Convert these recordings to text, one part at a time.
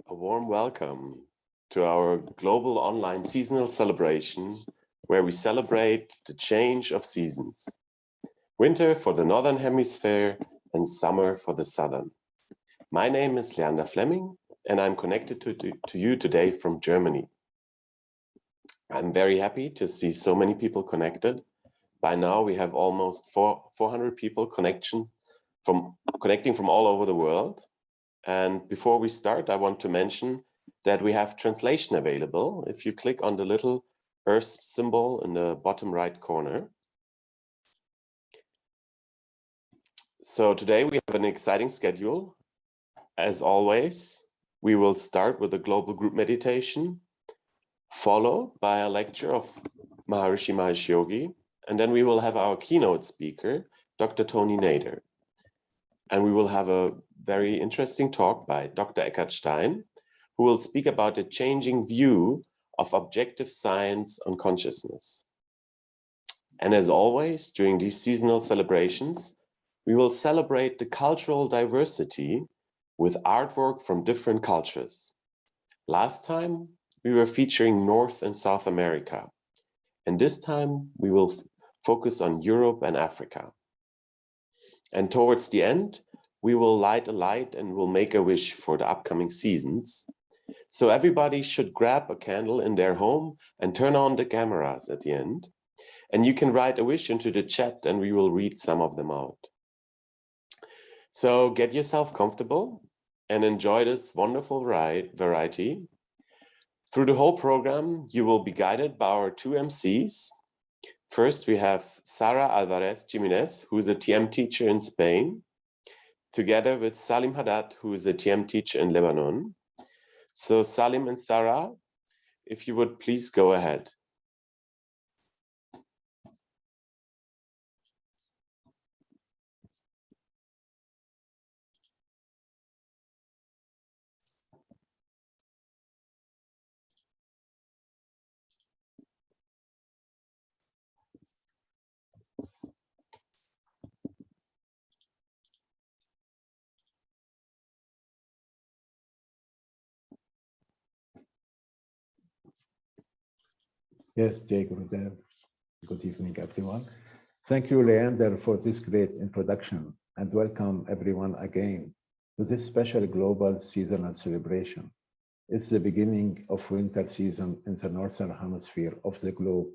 A warm welcome to our global online seasonal celebration, where we celebrate the change of seasons. Winter for the Northern Hemisphere and summer for the Southern. My name is Leander Fleming, and I'm connected to you today from Germany. I'm very happy to see so many people connected. By now, we have almost 400 people connecting from all over the world. And before we start, I want to mention that we have translation available if you click on the little Earth symbol in the bottom right corner. So today we have an exciting schedule. As always, we will start with a global group meditation, followed by a lecture of Maharishi Mahesh Yogi, and then we will have our keynote speaker, Dr. Tony Nader. And we will have a very interesting talk by Dr. Eckhard Stein, who will speak about a changing view of objective science on consciousness. And as always, during these seasonal celebrations, we will celebrate the cultural diversity with artwork from different cultures. Last time, we were featuring North and South America. And this time, we will focus on Europe and Africa. And towards the end, we will light a light and will make a wish for the upcoming seasons. So everybody should grab a candle in their home and turn on the cameras at the end. And you can write a wish into the chat and we will read some of them out. So get yourself comfortable and enjoy this wonderful variety. Through the whole program, you will be guided by our two MCs. First, we have Sara Alvarez Jimenez, who is a TM teacher in Spain, together with Salim Haddad, who is a TM teacher in Lebanon. So Salim and Sara, if you would please go ahead. Yes, Jay Gurudev. Good evening, everyone. Thank you, Leander, for this great introduction, and welcome everyone again to this special global seasonal celebration. It's the beginning of winter season in the northern hemisphere of the globe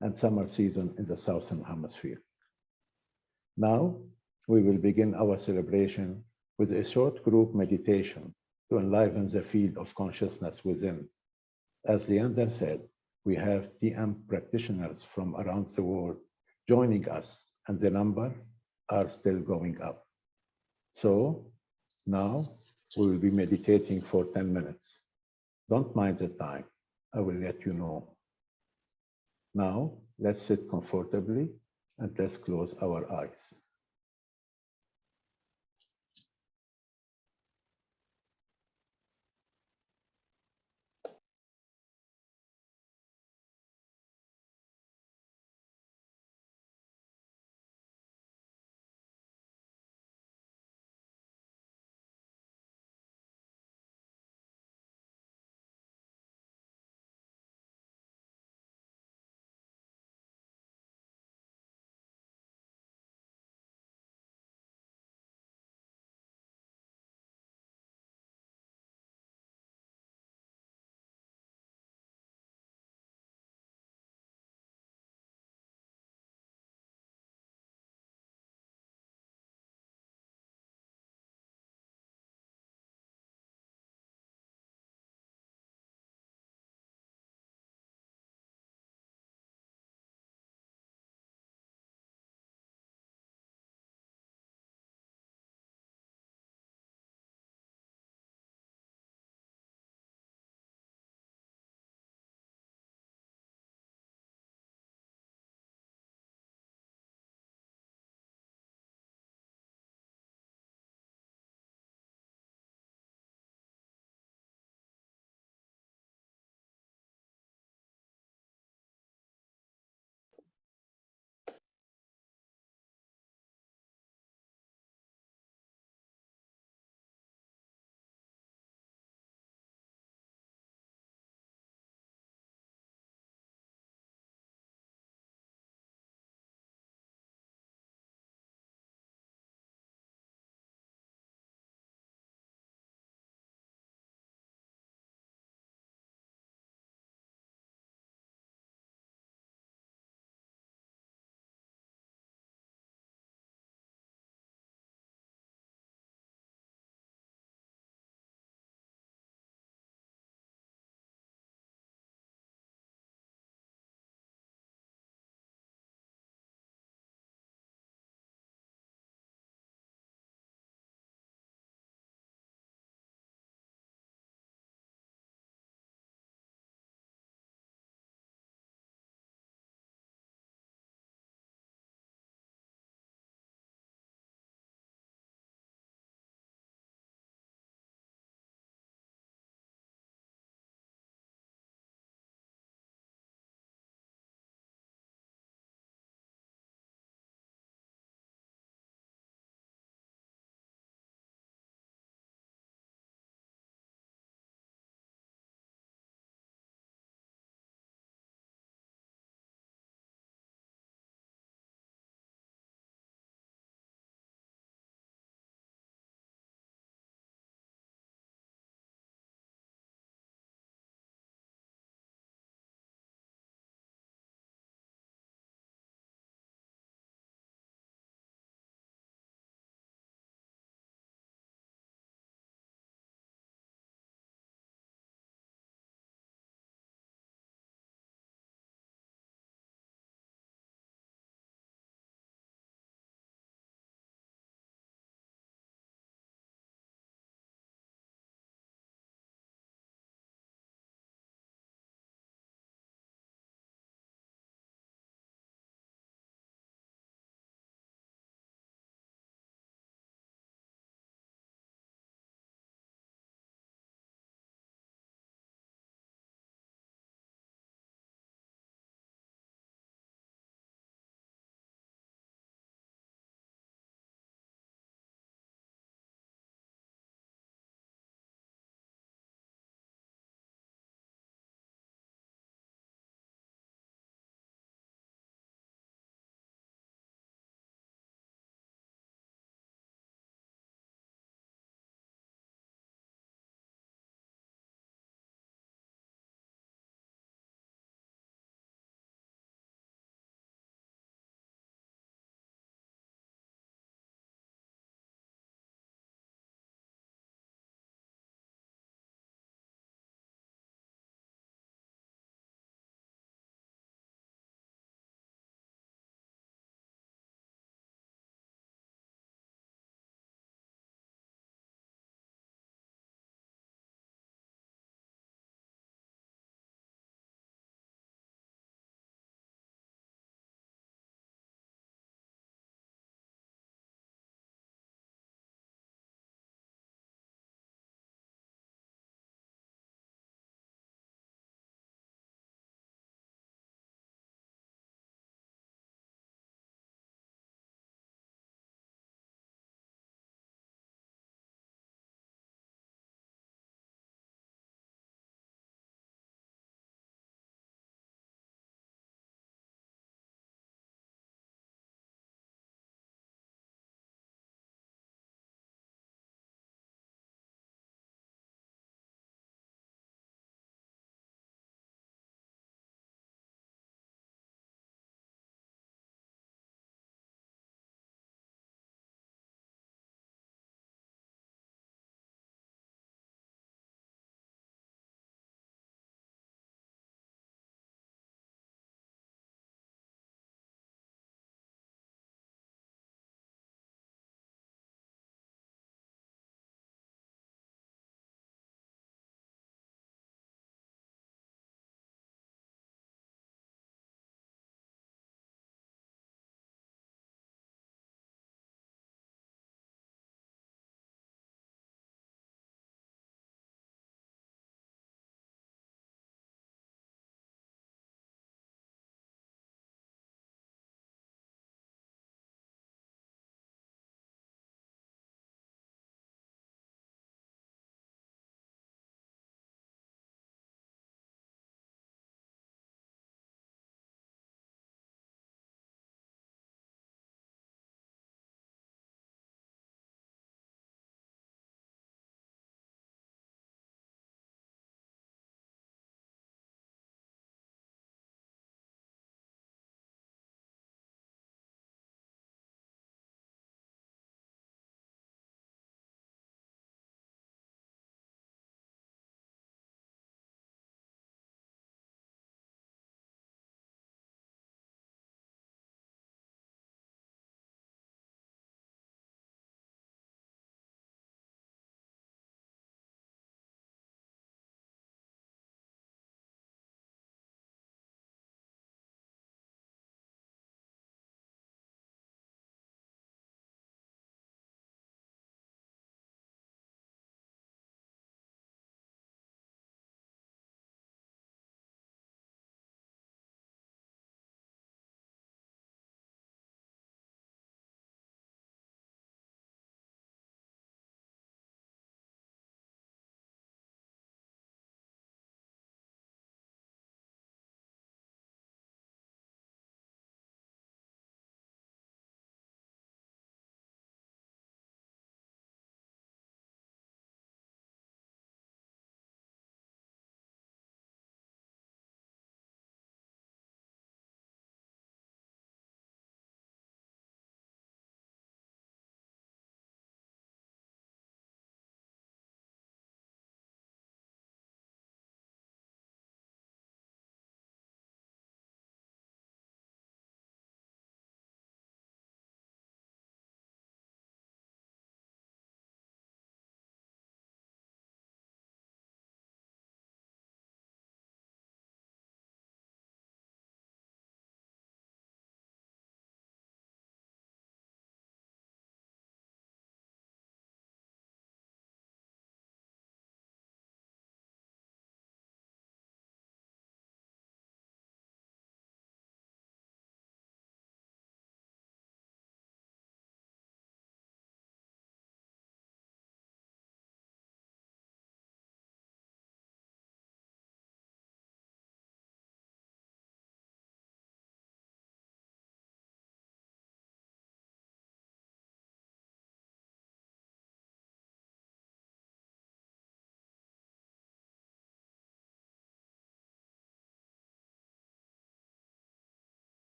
and summer season in the southern hemisphere. Now, we will begin our celebration with a short group meditation to enliven the field of consciousness within. As Leander said, we have TM practitioners from around the world joining us, and the number are still going up. So now we will be meditating for 10 minutes. Don't mind the time, I will let you know. Now let's sit comfortably and let's close our eyes.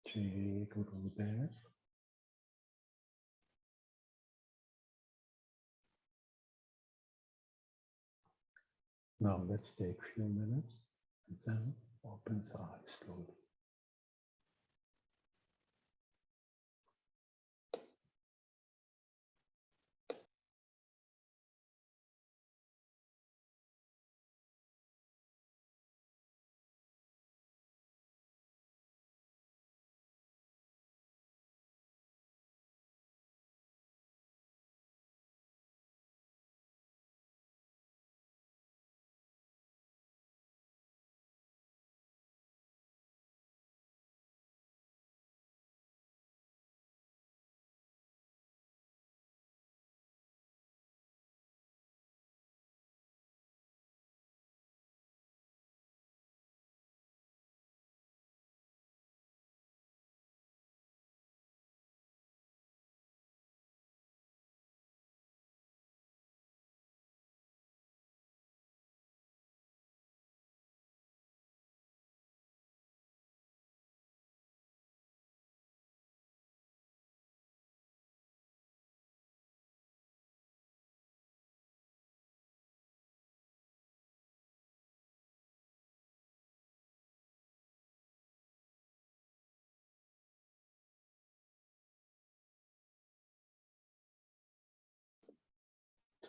Jai Gurudev. Now let's take a few minutes and then open the eyes slowly.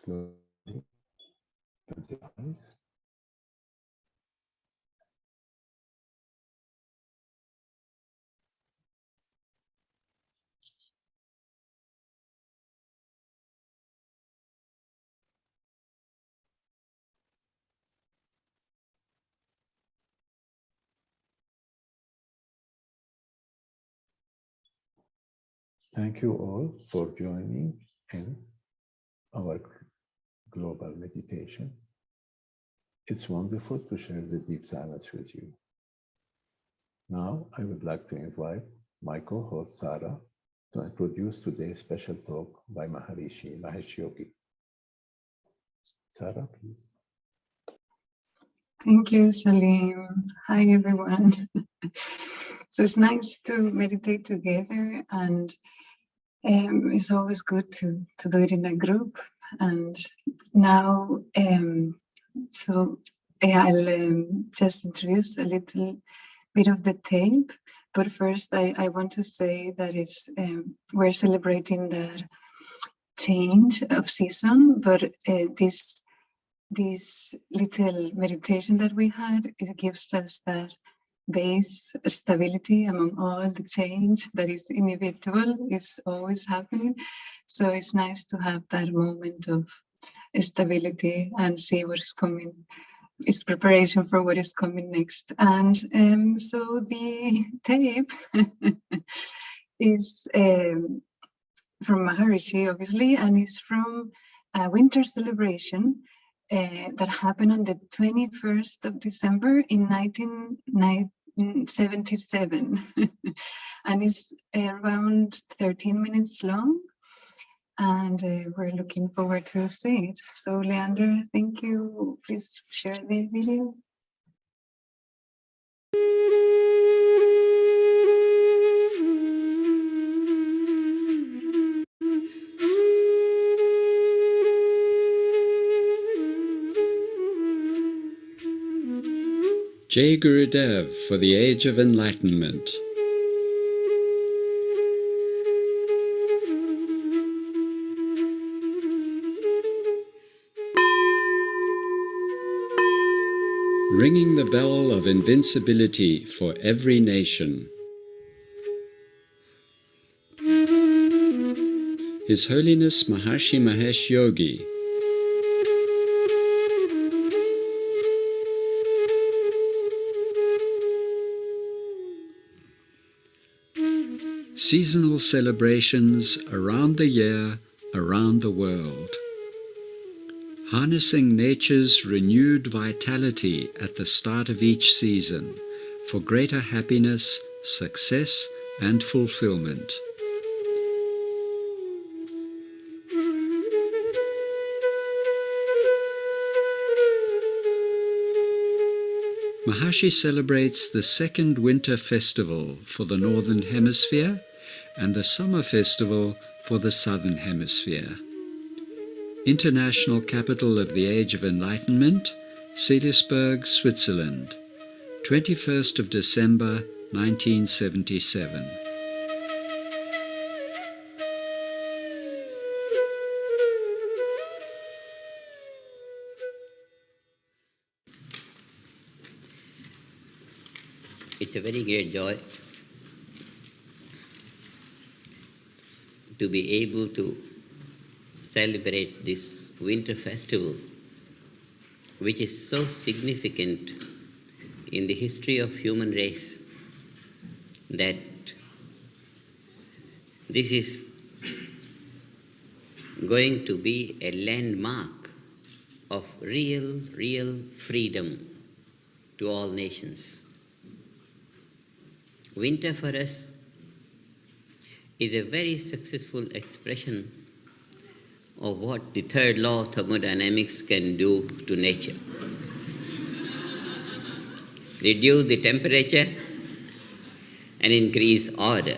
Slowly open the eyes. Thank you all for joining in our global meditation. It's wonderful to share the deep silence with you. Now, I would like to invite my co-host Sarah to introduce today's special talk by Maharishi Mahesh Yogi. Sarah, please. Thank you, Salim. Hi, everyone. So it's nice to meditate together, and it's always good to do it in a group. And now, I'll just introduce a little bit of the tape. But first, I want to say that we're celebrating the change of season, but this little meditation that we had, it gives us that base stability among all the change that is inevitable, is always happening. So it's nice to have that moment of stability and see what is coming. It's preparation for what is coming next. And so the tape is from Maharishi, obviously, and it's from a winter celebration that happened on the 21st of December in 1977. And it's around 13 minutes long. And we're looking forward to seeing it. So Leander, thank you. Please share the video. Jai Gurudev for the Age of Enlightenment. Ringing the bell of invincibility for every nation. His Holiness Maharishi Mahesh Yogi, seasonal celebrations around the year, around the world. Harnessing nature's renewed vitality at the start of each season for greater happiness, success, and fulfillment. Maharshi celebrates the second winter festival for the Northern Hemisphere and the summer festival for the Southern Hemisphere. International capital of the Age of Enlightenment, Seelisberg, Switzerland, 21st of December 1977. It's a very great joy to be able to celebrate this winter festival, which is so significant in the history of human race that this is going to be a landmark of real freedom to all nations. Winter for us is a very successful expression of what the third law of thermodynamics can do to nature. Reduce the temperature and increase order.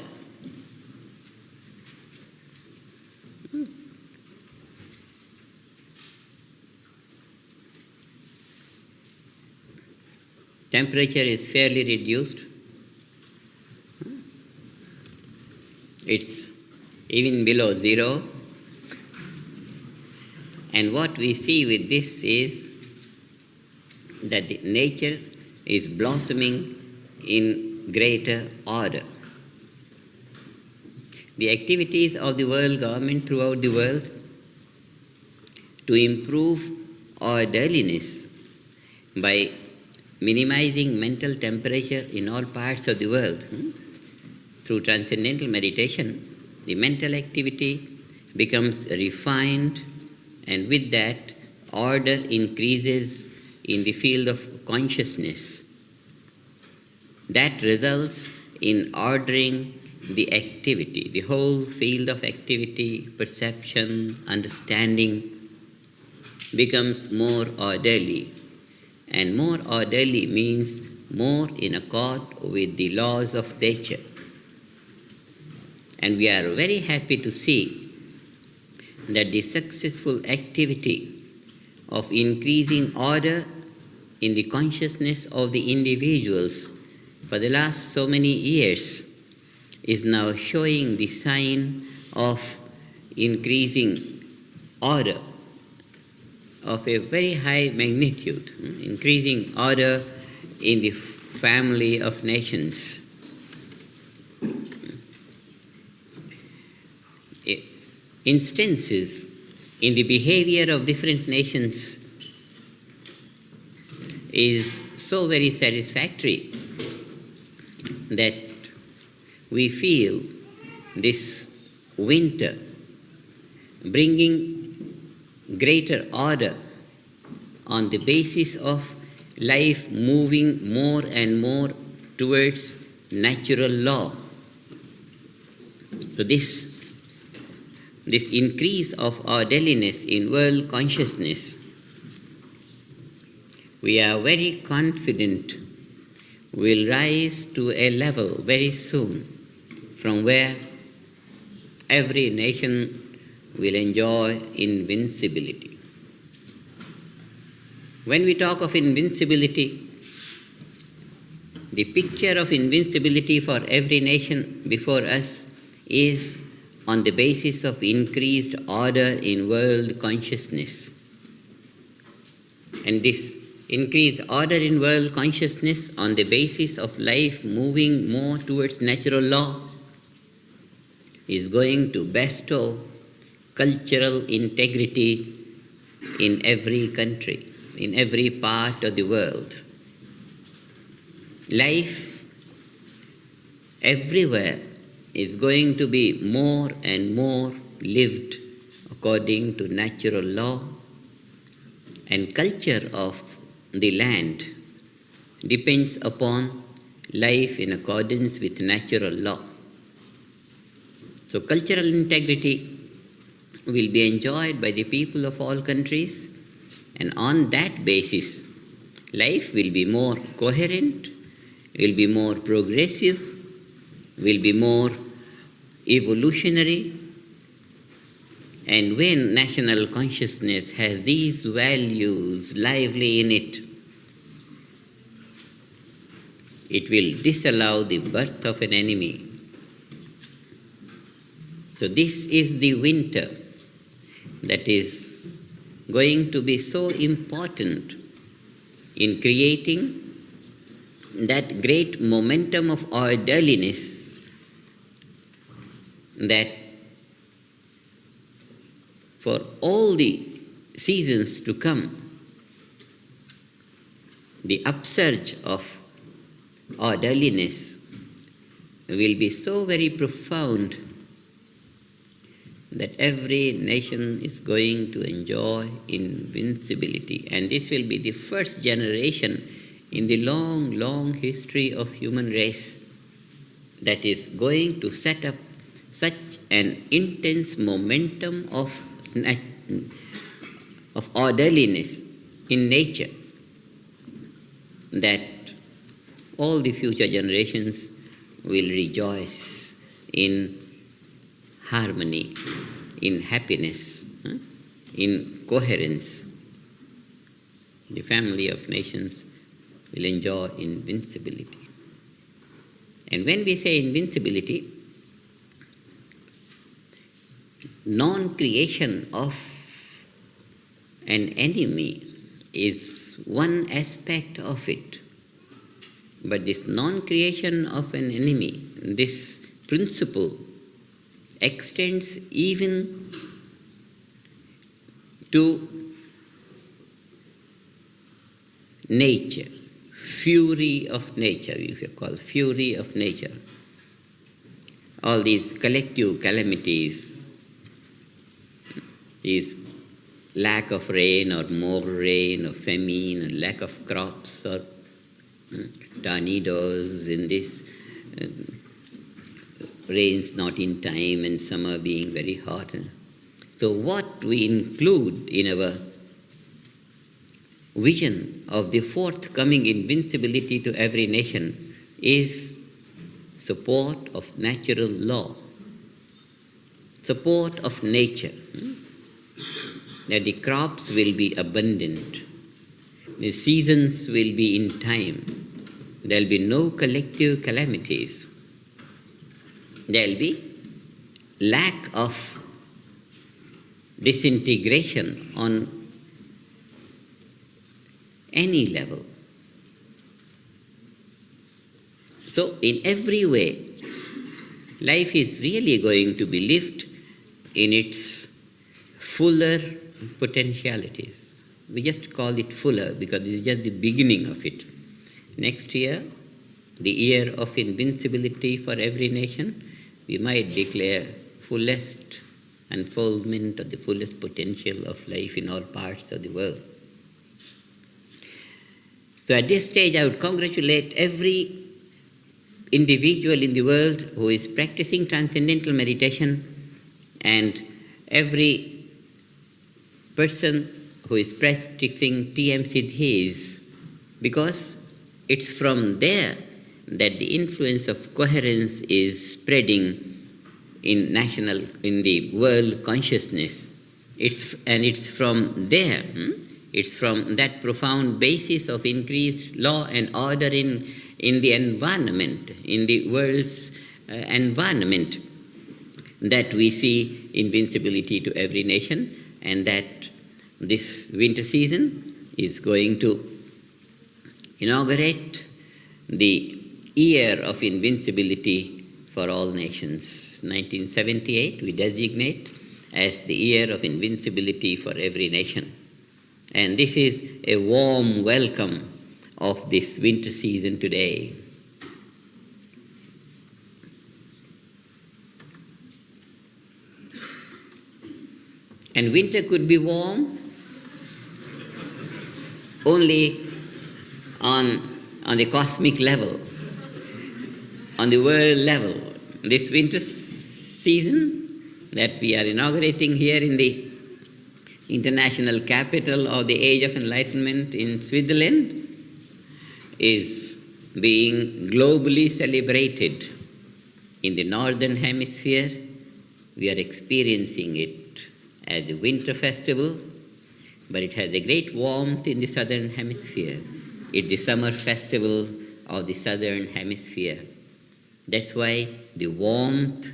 Temperature is fairly reduced. It's even below zero. And what we see with this is that the nature is blossoming in greater order. The activities of the world government throughout the world to improve orderliness by minimizing mental temperature in all parts of the world. Through transcendental meditation, the mental activity becomes refined, and with that, order increases in the field of consciousness. That results in ordering the activity, the whole field of activity, perception, understanding becomes more orderly. And more orderly means more in accord with the laws of nature. And we are very happy to see that the successful activity of increasing order in the consciousness of the individuals for the last so many years is now showing the sign of increasing order of a very high magnitude, increasing order in the family of nations. Instances in the behavior of different nations is so very satisfactory that we feel this winter bringing greater order on the basis of life moving more and more towards natural law. So this increase of orderliness in world consciousness, we are very confident will rise to a level very soon from where every nation will enjoy invincibility. When we talk of invincibility, the picture of invincibility for every nation before us is on the basis of increased order in world consciousness. And this increased order in world consciousness on the basis of life moving more towards natural law is going to bestow cultural integrity in every country, in every part of the world. Life everywhere is going to be more and more lived according to natural law, and culture of the land depends upon life in accordance with natural law. So cultural integrity will be enjoyed by the people of all countries, and on that basis life will be more coherent, will be more progressive, will be more evolutionary. And when national consciousness has these values lively in it, it will disallow the birth of an enemy. So this is the winter that is going to be so important in creating that great momentum of orderliness that for all the seasons to come, the upsurge of orderliness will be so very profound that every nation is going to enjoy invincibility. And this will be the first generation in the long, long history of human race that is going to set up such an intense momentum of orderliness in nature that all the future generations will rejoice in harmony, in happiness, in coherence. The family of nations will enjoy invincibility. And when we say invincibility, non-creation of an enemy is one aspect of it. But this non-creation of an enemy, this principle, extends even to nature, fury of nature, if you call fury of nature. All these collective calamities, these lack of rain or more rain or famine or lack of crops or tornadoes in this, rains not in time and summer being very hot. So what we include in our vision of the forthcoming invincibility to every nation is support of natural law, support of nature, that the crops will be abundant, the seasons will be in time, there will be no collective calamities, there will be lack of disintegration on any level. So in every way, life is really going to be lived in its fuller potentialities. We just call it fuller because this is just the beginning of it. Next year, the year of invincibility for every nation, we might declare fullest unfoldment of the fullest potential of life in all parts of the world. So at this stage, I would congratulate every individual in the world who is practicing transcendental meditation and every person who is practicing TM Siddhis, because it's from there that the influence of coherence is spreading in the world consciousness. It's from there. It's from that profound basis of increased law and order in the environment, in the world's environment, that we see invincibility to every nation, and that this winter season is going to inaugurate the year of invincibility for all nations. 1978 we designate as the year of invincibility for every nation. And this is a warm welcome of this winter season today. And winter could be warm only on the cosmic level, on the world level. This winter season that we are inaugurating here in the international capital of the Age of Enlightenment in Switzerland is being globally celebrated. In the Northern Hemisphere, we are experiencing it as a winter festival, but it has a great warmth in the Southern Hemisphere. It's the summer festival of the Southern Hemisphere. That's why the warmth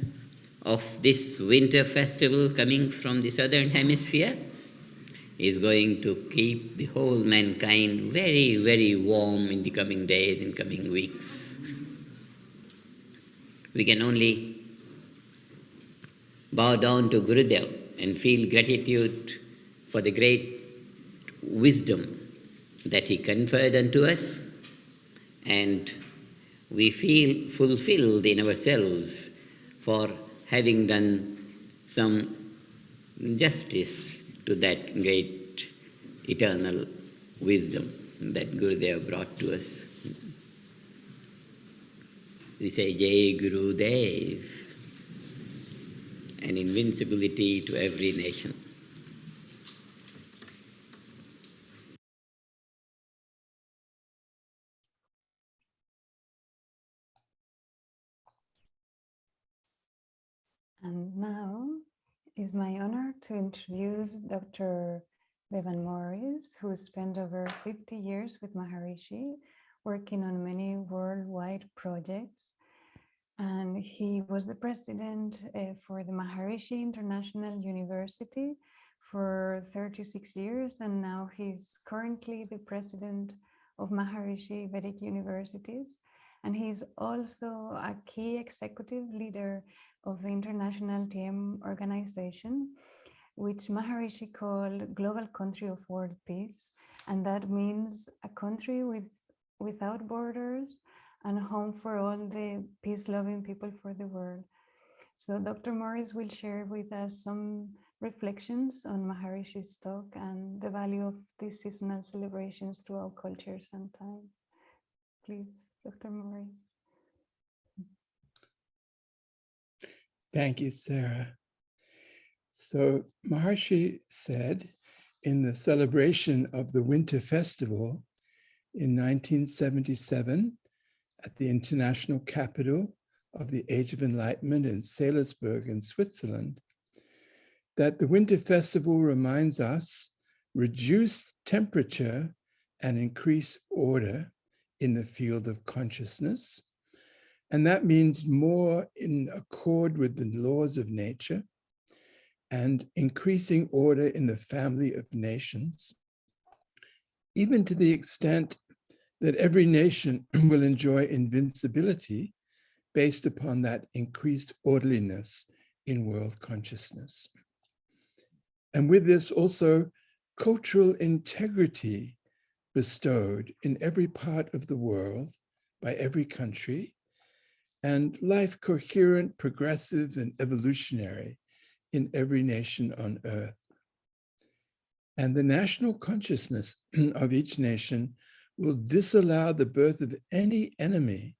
of this winter festival coming from the Southern Hemisphere is going to keep the whole mankind very, very warm in the coming days and coming weeks. We can only bow down to Gurudev and feel gratitude for the great wisdom that he conferred unto us, and we feel fulfilled in ourselves for having done some justice to that great eternal wisdom that Gurudev brought to us. We say Jai Gurudev, and invincibility to every nation. And now it's my honor to introduce Dr. Bevan Morris, who spent over 50 years with Maharishi, working on many worldwide projects. And he was the president for the Maharishi International University for 36 years, and now he's currently the president of Maharishi Vedic Universities. And he's also a key executive leader of the International TM organization, which Maharishi called Global Country of World Peace. And that means a country without borders and a home for all the peace-loving people for the world. So Dr. Morris will share with us some reflections on Maharishi's talk and the value of these seasonal celebrations throughout cultures and time. Please, Dr. Morris. Thank you, Sarah. So Maharishi said in the celebration of the Winter Festival in 1977 at the international capital of the Age of Enlightenment in Salisbury in Switzerland, that the Winter Festival reminds us reduced temperature and increased order in the field of consciousness. And that means more in accord with the laws of nature and increasing order in the family of nations, even to the extent that every nation will enjoy invincibility based upon that increased orderliness in world consciousness. And with this also cultural integrity bestowed in every part of the world by every country, and life coherent, progressive, and evolutionary in every nation on earth. And the national consciousness of each nation will disallow the birth of any enemy.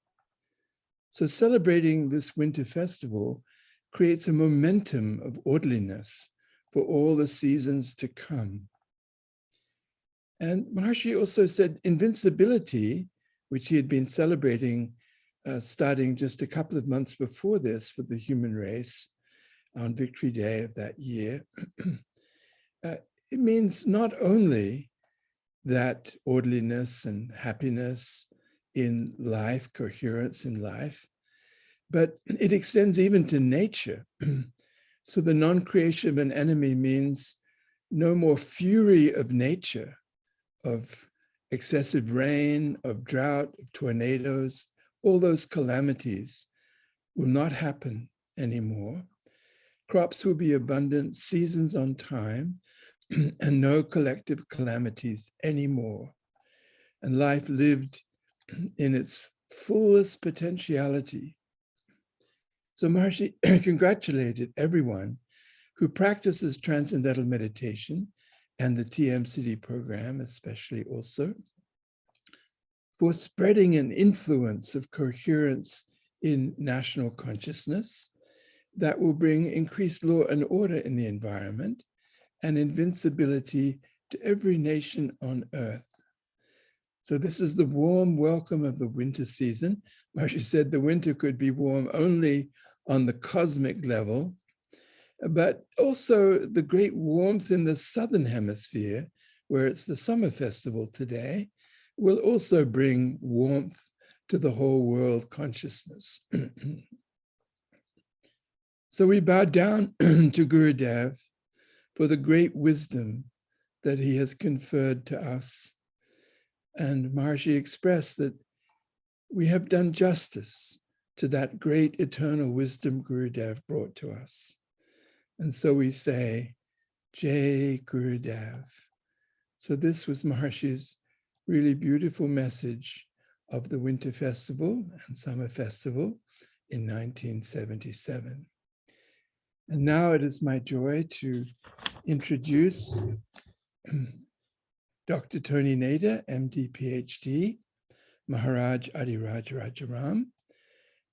So celebrating this winter festival creates a momentum of orderliness for all the seasons to come. And Maharishi also said invincibility, which he had been celebrating starting just a couple of months before this for the human race on Victory Day of that year, it means not only that orderliness and happiness in life, coherence in life, but it extends even to nature. So the non-creation of an enemy means no more fury of nature, of excessive rain, of drought, of tornadoes. All those calamities will not happen anymore. Crops will be abundant, seasons on time, and no collective calamities anymore. And life lived in its fullest potentiality. So Maharishi congratulated everyone who practices transcendental meditation and the TM program, especially also, for spreading an influence of coherence in national consciousness that will bring increased law and order in the environment and invincibility to every nation on earth. So this is the warm welcome of the winter season. Maharshi said the winter could be warm only on the cosmic level, but also the great warmth in the southern hemisphere, where it's the summer festival today, will also bring warmth to the whole world consciousness. So we bow down to Gurudev for the great wisdom that he has conferred to us. And Maharshi expressed that we have done justice to that great eternal wisdom Gurudev brought to us. And so we say, Jai Gurudev. So this was Maharshi's really beautiful message of the Winter Festival and Summer Festival in 1977. And now it is my joy to introduce Dr. Tony Nader, MD, PhD, Maharaj Adiraj Rajaram,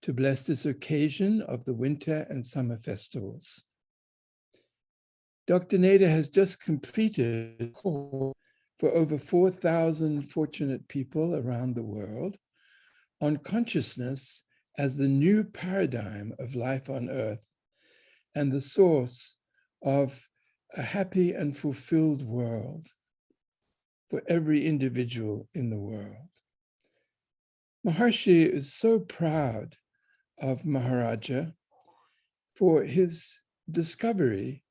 to bless this occasion of the Winter and Summer Festivals. Dr. Nader has just completed a course for over 4,000 fortunate people around the world on consciousness as the new paradigm of life on earth and the source of a happy and fulfilled world for every individual in the world. Maharshi is so proud of Maharaja for his discovery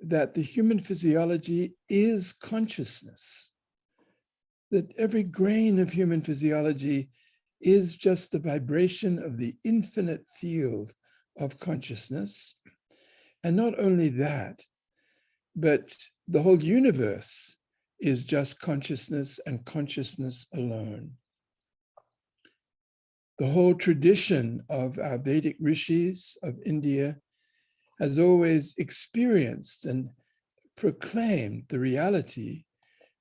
that the human physiology is consciousness, that every grain of human physiology is just the vibration of the infinite field of consciousness. And not only that, but the whole universe is just consciousness and consciousness alone. The whole tradition of our Vedic rishis of India has always experienced and proclaimed the reality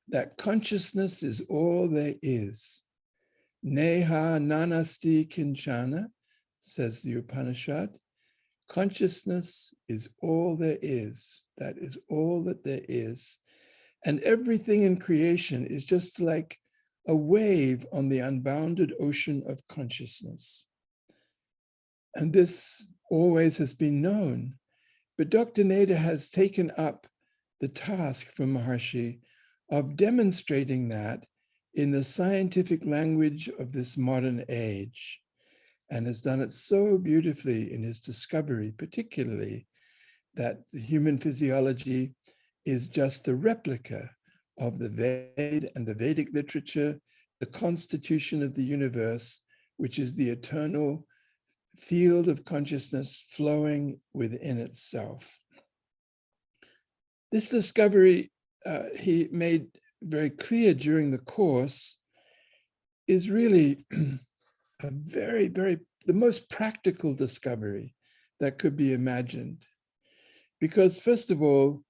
that consciousness is all there is. Neha nanasti kinchana, says the Upanishad. Consciousness is all there is. That is all that there is. And everything in creation is just like a wave on the unbounded ocean of consciousness. And this always has been known. But Dr. Nader has taken up the task from Maharshi of demonstrating that in the scientific language of this modern age, and has done it so beautifully in his discovery, particularly that the human physiology is just a replica of the Ved and the Vedic literature, the constitution of the universe, which is the eternal field of consciousness flowing within itself. This discovery he made very clear during the course is really a the most practical discovery that could be imagined. Because first of all,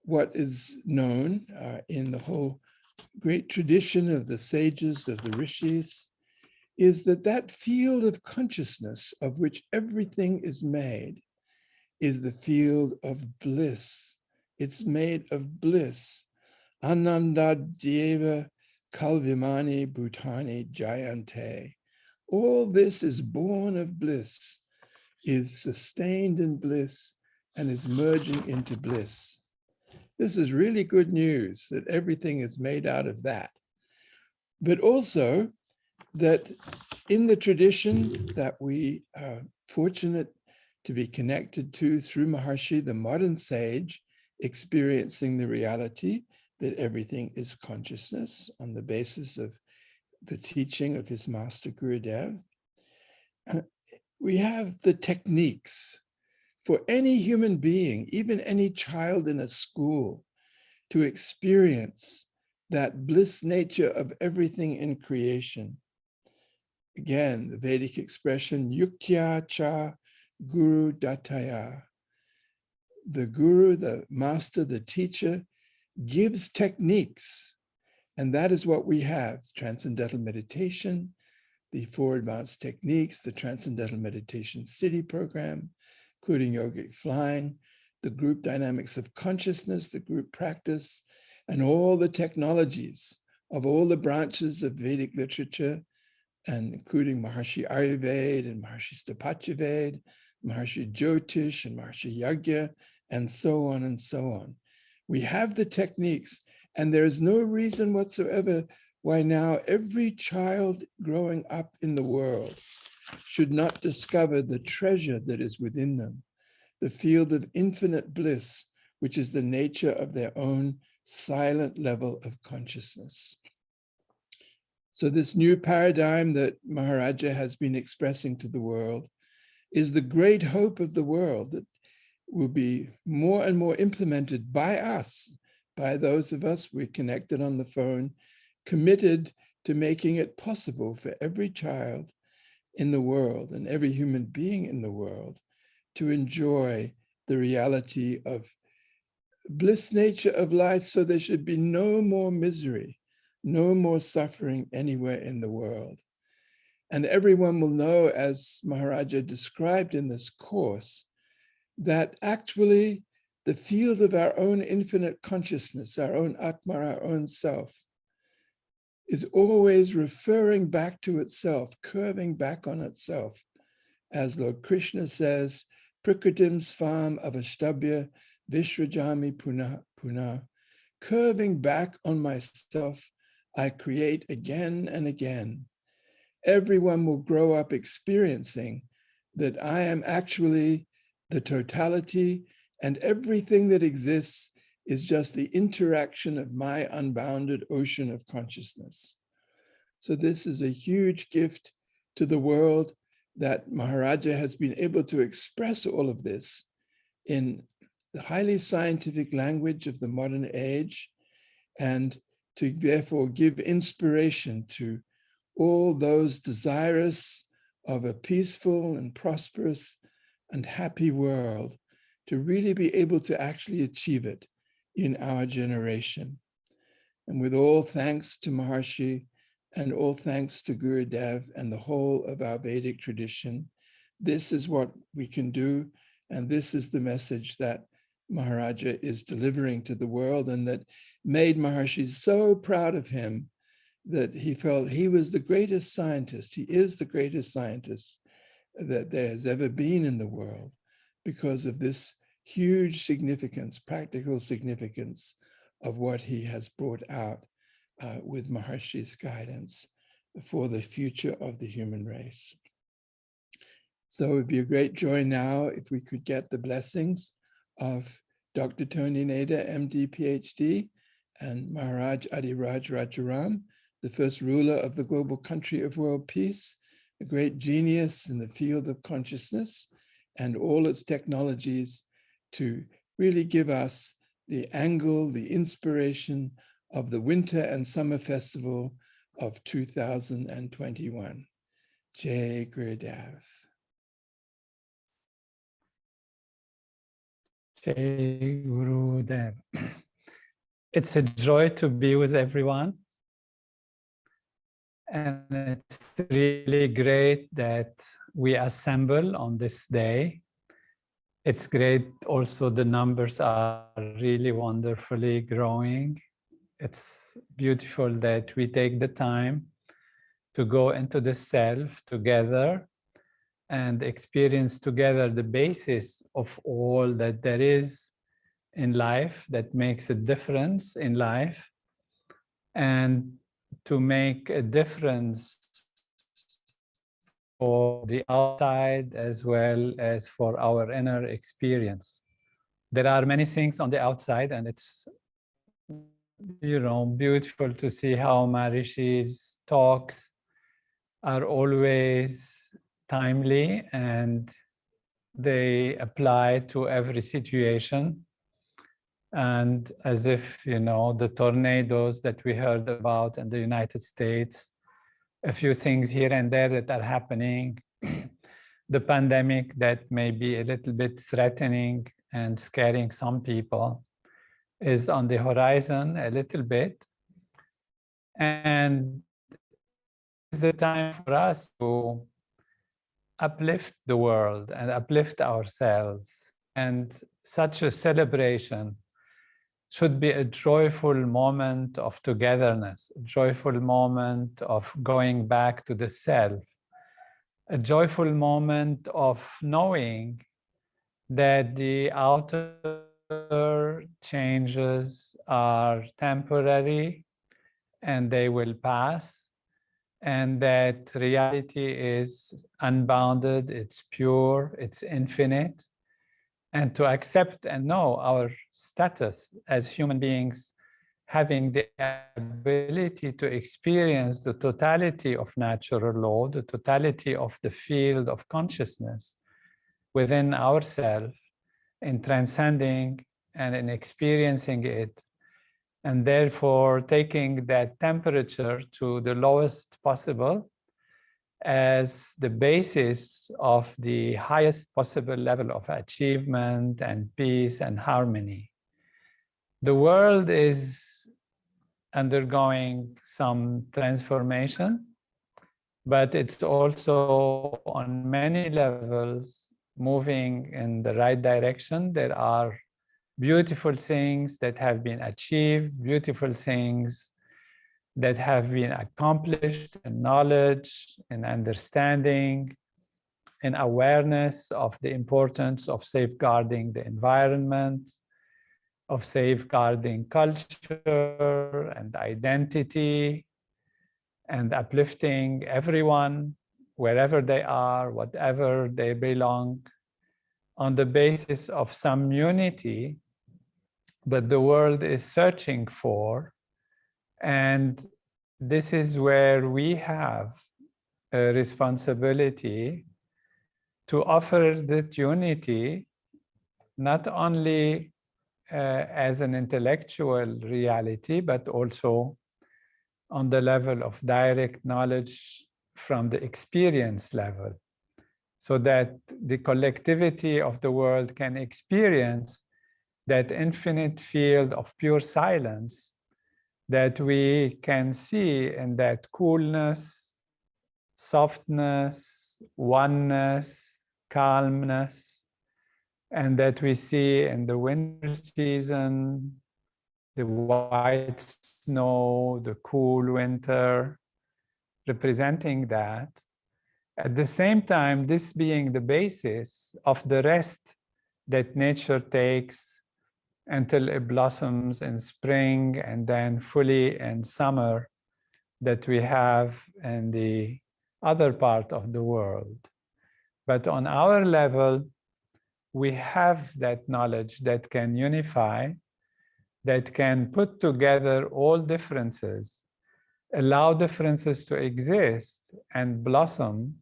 what is known in the whole great tradition of the sages, of the rishis, is that that field of consciousness of which everything is made is the field of bliss. It's made of bliss. Ananda Deva Kalvimani Bhutani Jayante. All this is born of bliss, is sustained in bliss, and is merging into bliss. This is really good news that everything is made out of that. But also that in the tradition that we are fortunate to be connected to through Maharshi, the modern sage, experiencing the reality that everything is consciousness on the basis of the teaching of his master Gurudev, we have the techniques for any human being, even any child in a school, to experience that bliss nature of everything in creation. Again, the Vedic expression, yuktya cha guru dataya. The guru, the master, the teacher, gives techniques. And that is what we have, transcendental meditation, the 4 advanced techniques, the Transcendental Meditation City program, including yogic flying, the group dynamics of consciousness, the group practice, and all the technologies of all the branches of Vedic literature, and including Maharshi Ayurveda and Maharshi Stapachived, Maharshi Jyotish and Maharshi Yagya, and so on and so on. We have the techniques, and there is no reason whatsoever why now every child growing up in the world should not discover the treasure that is within them, the field of infinite bliss, which is the nature of their own silent level of consciousness. So this new paradigm that Maharaja has been expressing to the world is the great hope of the world that will be more and more implemented by us, by those of us we're connected on the phone, committed to making it possible for every child in the world and every human being in the world to enjoy the reality of bliss nature of life, so there should be no more misery, no more suffering anywhere in the world. And everyone will know, as Maharaja described in this course, that actually the field of our own infinite consciousness, our own Atma, our own self, is always referring back to itself, curving back on itself. As Lord Krishna says, Prakritim Svam Avashtabhya Vishrajami Puna Puna, curving back on myself, I create again and again. Everyone will grow up experiencing that I am actually the totality, and everything that exists is just the interaction of my unbounded ocean of consciousness. So this is a huge gift to the world that Maharaja has been able to express all of this in the highly scientific language of the modern age, and to therefore give inspiration to all those desirous of a peaceful and prosperous and happy world, to really be able to actually achieve it in our generation. And with all thanks to Maharshi, and all thanks to Gurudev and the whole of our Vedic tradition, this is what we can do, and this is the message that Maharaja is delivering to the world, and that made Maharshi so proud of him that he felt he was the greatest scientist. He is the greatest scientist that there has ever been in the world, because of this huge significance, practical significance of what he has brought out with Maharshi's guidance for the future of the human race. So it would be a great joy now if we could get the blessings of Dr. Tony Nader, MD, PhD, and Maharaj Adiraj Rajaram, the first ruler of the global country of world peace, a great genius in the field of consciousness and all its technologies, to really give us the angle, the inspiration of the Winter and Summer Festival of 2021. Jai Gurudev. Jai Gurudev. It's a joy to be with everyone. And it's really great that we assemble on this day. It's great also the numbers are really wonderfully growing. It's beautiful that we take the time to go into the self together and experience together the basis of all that there is in life that makes a difference in life, and to make a difference for the outside as well as for our inner experience. There are many things on the outside, and it's beautiful to see how Maharishi's talks are always timely and they apply to every situation. And as if, the tornadoes that we heard about in the United States, a few things here and there that are happening, the pandemic that may be a little bit threatening and scaring some people, is on the horizon a little bit. And it's the time for us to uplift the world and uplift ourselves. And such a celebration should be a joyful moment of togetherness, a joyful moment of going back to the self, a joyful moment of knowing that the outer changes are temporary and they will pass, and that reality is unbounded, it's pure, it's infinite, and to accept and know our status as human beings, having the ability to experience the totality of natural law, the totality of the field of consciousness within ourselves, in transcending and in experiencing it, and therefore taking that temperature to the lowest possible as the basis of the highest possible level of achievement and peace and harmony. The world is undergoing some transformation, but it's also on many levels moving in the right direction. There are beautiful things that have been achieved, beautiful things that have been accomplished in knowledge, in understanding, in awareness of the importance of safeguarding the environment, of safeguarding culture and identity, and uplifting everyone, wherever they are, whatever they belong, on the basis of some unity that the world is searching for. And this is where we have a responsibility to offer that unity, not only as an intellectual reality, but also on the level of direct knowledge from the experience level, so that the collectivity of the world can experience that infinite field of pure silence that we can see in that coolness, softness, oneness, calmness, and that we see in the winter season, the white snow, the cool winter, representing that. At the same time, this being the basis of the rest that nature takes until it blossoms in spring and then fully in summer that we have in the other part of the world. But on our level, we have that knowledge that can unify, that can put together all differences, allow differences to exist and blossom,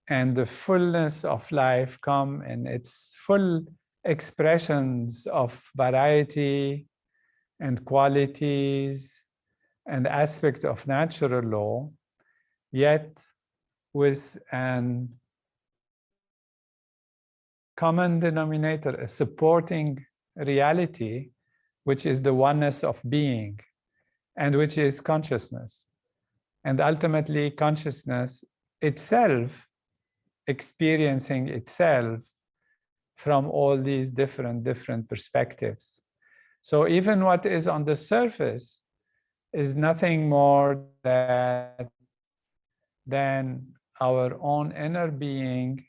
and the fullness of life come in its full expressions of variety and qualities and aspects of natural law, yet with an common denominator, a supporting reality, which is the oneness of being, and which is consciousness. And ultimately, consciousness itself experiencing itself from all these different perspectives. So even what is on the surface is nothing more than our own inner being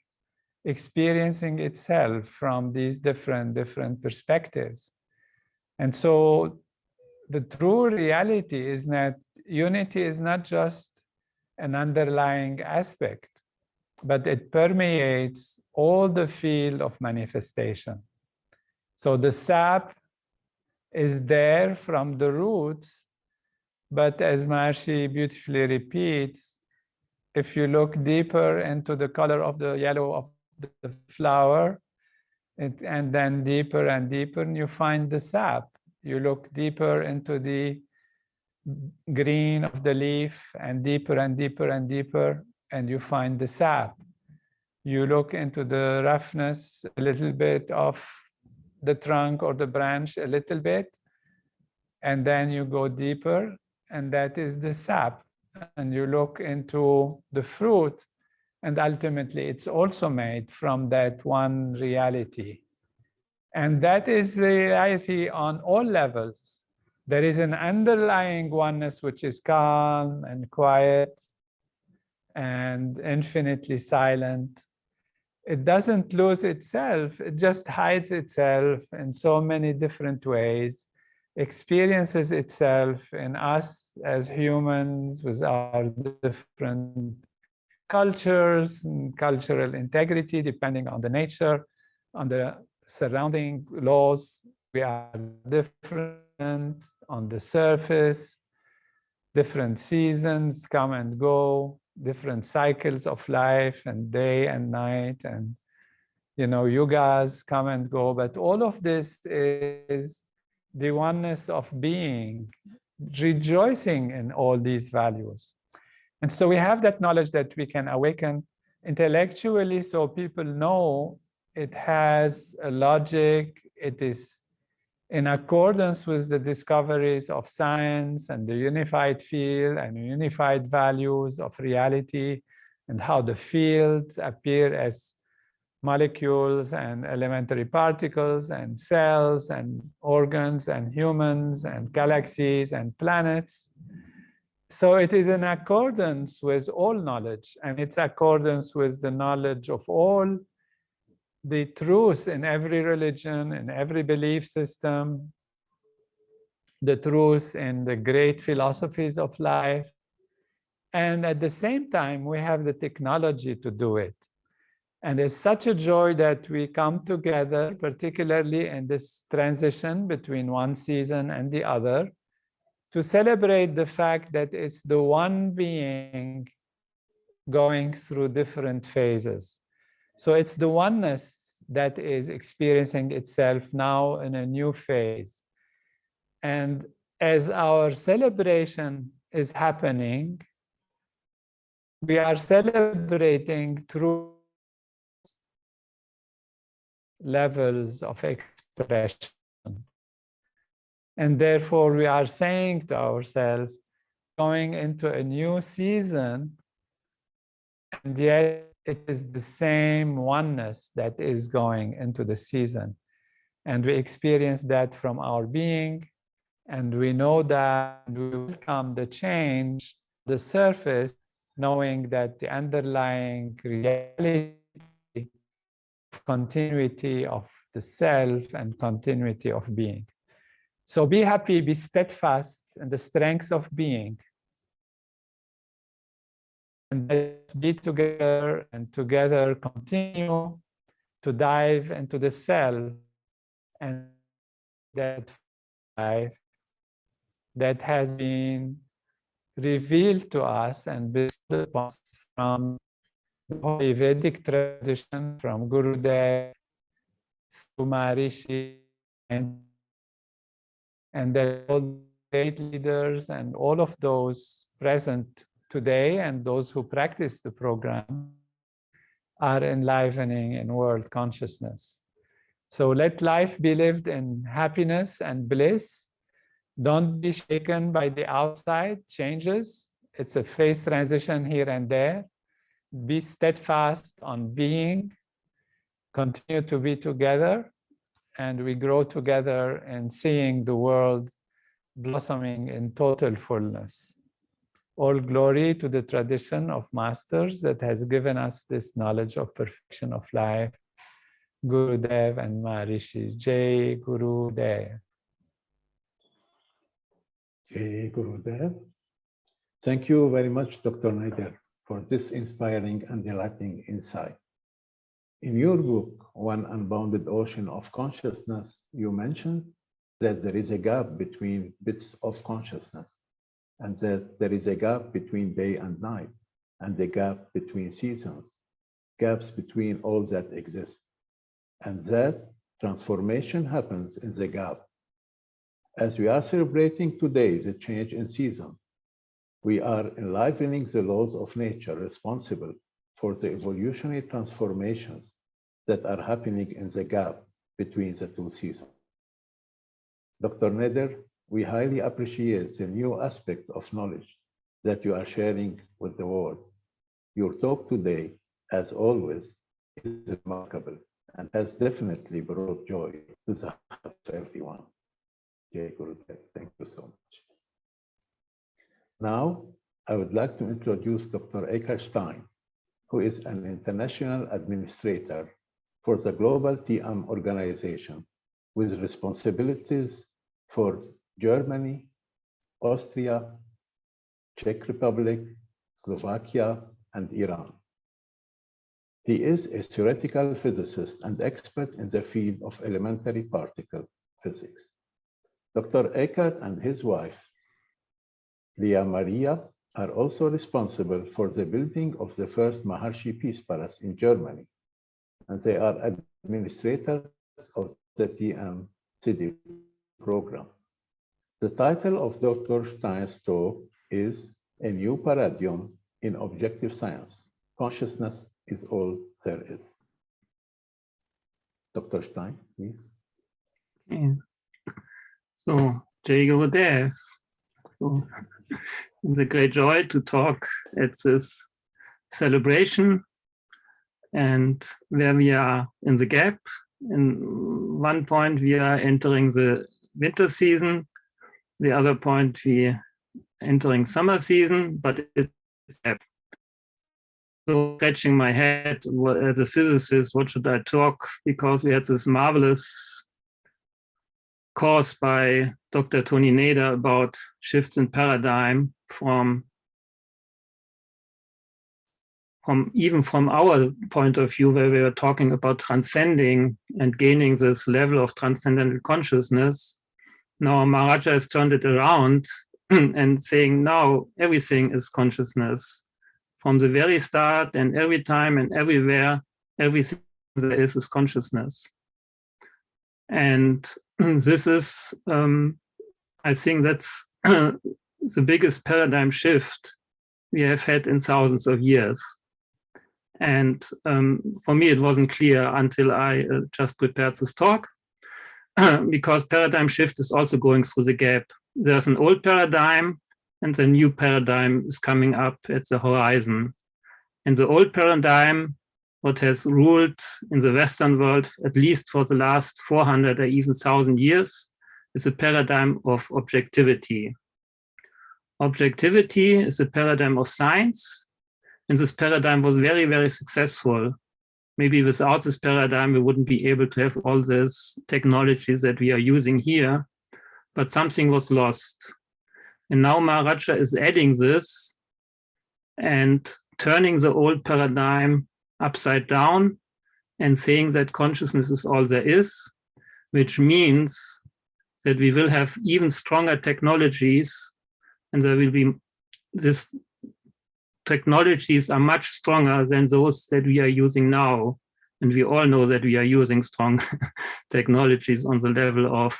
experiencing itself from these different perspectives. And so the true reality is that unity is not just an underlying aspect, but it permeates all the field of manifestation. So the sap is there from the roots, but as Maharshi beautifully repeats, if you look deeper into the color of the yellow of the flower, and then deeper and deeper, and you find the sap. You look deeper into the green of the leaf, and deeper and deeper and deeper, and you find the sap. You look into the roughness a little bit of the trunk or the branch a little bit, and then you go deeper, and that is the sap. And you look into the fruit, and ultimately it's also made from that one reality. And that is the reality on all levels. There is an underlying oneness which is calm and quiet and infinitely silent. It doesn't lose itself, it just hides itself in so many different ways, experiences itself in us as humans with our different cultures and cultural integrity, depending on the nature, on the surrounding laws. We are different on the surface, different seasons come and go, different cycles of life and day and night, and yugas come and go, but all of this is the oneness of being, rejoicing in all these values. And so we have that knowledge that we can awaken intellectually, so people know it has a logic, it is in accordance with the discoveries of science and the unified field and unified values of reality, and how the fields appear as molecules and elementary particles and cells and organs and humans and galaxies and planets. So it is in accordance with all knowledge, and it's accordance with the knowledge of all the truth in every religion, in every belief system, the truth in the great philosophies of life. And at the same time, we have the technology to do it. And it's such a joy that we come together, particularly in this transition between one season and the other, to celebrate the fact that it's the one being going through different phases. So it's the oneness that is experiencing itself now in a new phase. And as our celebration is happening, we are celebrating through levels of expression. And therefore, we are saying to ourselves, going into a new season, and yet it is the same oneness that is going into the season. And we experience that from our being, and we know that we welcome the change, the surface, knowing that the underlying reality of continuity of the self and continuity of being. So be happy, be steadfast in the strength of being. And let's be together, and together continue to dive into the self and that life that has been revealed to us and bestowed upon us from the Holy Vedic tradition, from Gurudev, through Maharishi, and that all great leaders and all of those present today and those who practice the program are enlivening in world consciousness. So let life be lived in happiness and bliss. Don't be shaken by the outside changes. It's a phase transition here and there. Be steadfast on being. Continue to be together, and we grow together in seeing the world blossoming in total fullness. All glory to the tradition of masters that has given us this knowledge of perfection of life, Gurudev and Maharishi. Jai Gurudev. Jai Gurudev. Thank you very much, Dr. Nader, for this inspiring and enlightening insight. In your book, One Unbounded Ocean of Consciousness, you mentioned that there is a gap between bits of consciousness, and that there is a gap between day and night, and a gap between seasons, gaps between all that exists, and that transformation happens in the gap. As we are celebrating today the change in season, we are enlivening the laws of nature responsible for the evolutionary transformations that are happening in the gap between the two seasons. Dr. Nader, we highly appreciate the new aspect of knowledge that you are sharing with the world. Your talk today, as always, is remarkable and has definitely brought joy to the heart of everyone. Jai Gurudev, thank you so much. Now, I would like to introduce Dr. Eckhard Stein, who is an international administrator for the Global.TM organization with responsibilities for Germany, Austria, Czech Republic, Slovakia, and Iran. He is a theoretical physicist and expert in the field of elementary particle physics. Dr. Eckhard and his wife, Leah Maria, are also responsible for the building of the first Maharshi Peace Palace in Germany, and they are administrators of the TM City program. The title of Dr. Stein's talk is A New Paradigm in Objective Science. Consciousness is all there is. Dr. Stein, please. Okay. So, Jai Gurudev. So, it's a great joy to talk at this celebration, and where we are in the gap. In one point, we are entering the winter season. The other point, we are entering summer season, but it's gap. So scratching my head as a physicist, what should I talk? Because we had this marvelous course by Dr. Tony Nader about shifts in paradigm from even from our point of view, where we were talking about transcending and gaining this level of transcendental consciousness. Now Maharaja has turned it around and saying now everything is consciousness. From the very start and every time and everywhere, everything there is consciousness. And this is, I think that's the biggest paradigm shift we have had in thousands of years. And for me, it wasn't clear until I just prepared this talk, because paradigm shift is also going through the gap. There's an old paradigm and the new paradigm is coming up at the horizon. And the old paradigm, what has ruled in the Western world, at least for the last 400 or even 1,000 years, is a paradigm of objectivity. Objectivity is a paradigm of science, and this paradigm was very, very successful. Maybe without this paradigm, we wouldn't be able to have all these technologies that we are using here, but something was lost. And now Maharaja is adding this and turning the old paradigm upside down and saying that consciousness is all there is, which means that we will have even stronger technologies, and there will be this technologies are much stronger than those that we are using now. And we all know that we are using strong technologies on the level of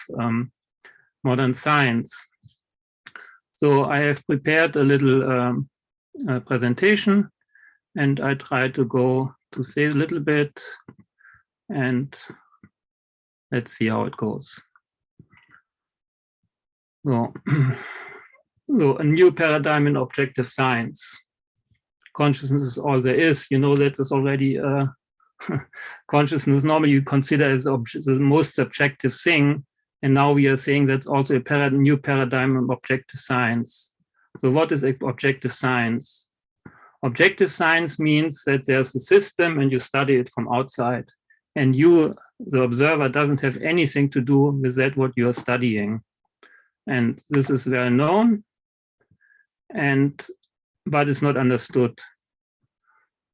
modern science. So I have prepared a little presentation, and I try to go to say a little bit, and let's see how it goes. So, so a new paradigm in objective science. Consciousness is all there is. You know that is already consciousness normally you consider as the most subjective thing, and now we are saying that's also a new paradigm in objective science. So what is objective science? Objective science means that there's a system and you study it from outside, and you, the observer, doesn't have anything to do with that what you are studying. And this is well known, but it's not understood.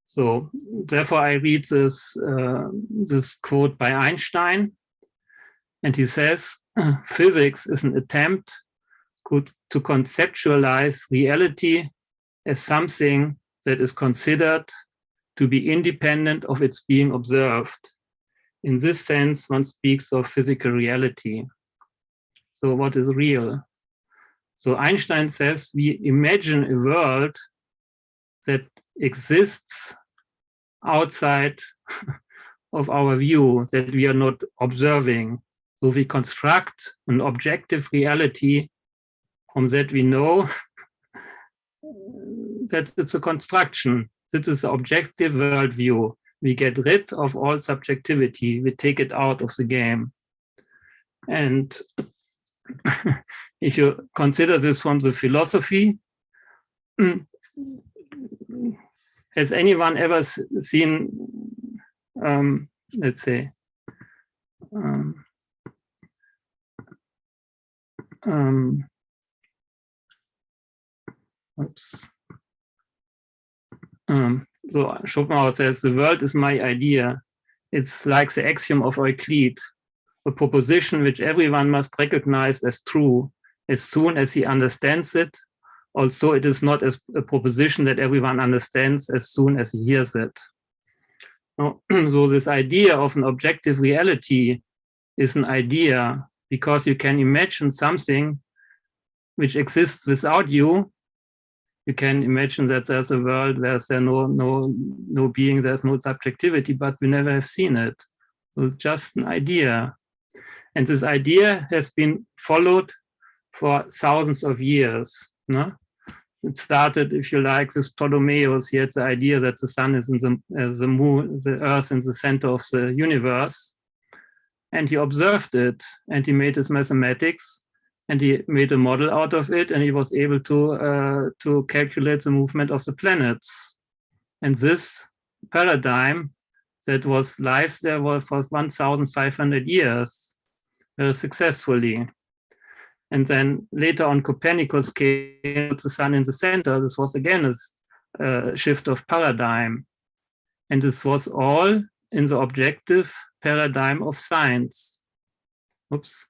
So therefore I read this, this quote by Einstein, and he says, physics is an attempt to conceptualize reality as something that is considered to be independent of its being observed. In this sense, one speaks of physical reality. So what is real? So Einstein says we imagine a world that exists outside of our view, that we are not observing. So we construct an objective reality from that we know that it's a construction. This is an objective worldview. we get rid of all subjectivity, we take it out of the game. And if you consider this from the philosophy, has anyone ever seen, let's say, so Schopenhauer says, the world is my idea. It's like the axiom of Euclid, a proposition which everyone must recognize as true as soon as he understands it. Also, it is not as a proposition that everyone understands as soon as he hears it. So this idea of an objective reality is an idea because you can imagine something which exists without you. You can imagine that there's a world where there's no being, there's no subjectivity, but we never have seen it. So it's just an idea. And this idea has been followed for thousands of years. No? It started, if you like, with Ptolemaios. He had the idea that the sun is in the moon, the earth in the center of the universe. And he observed it, and he made his mathematics, and he made a model out of it, and he was able to calculate the movement of the planets. And this paradigm that was live there for 1,500 years, very successfully. And then later on, Copernicus came with the sun in the center. This was again a shift of paradigm. And this was all in the objective paradigm of science. Oops.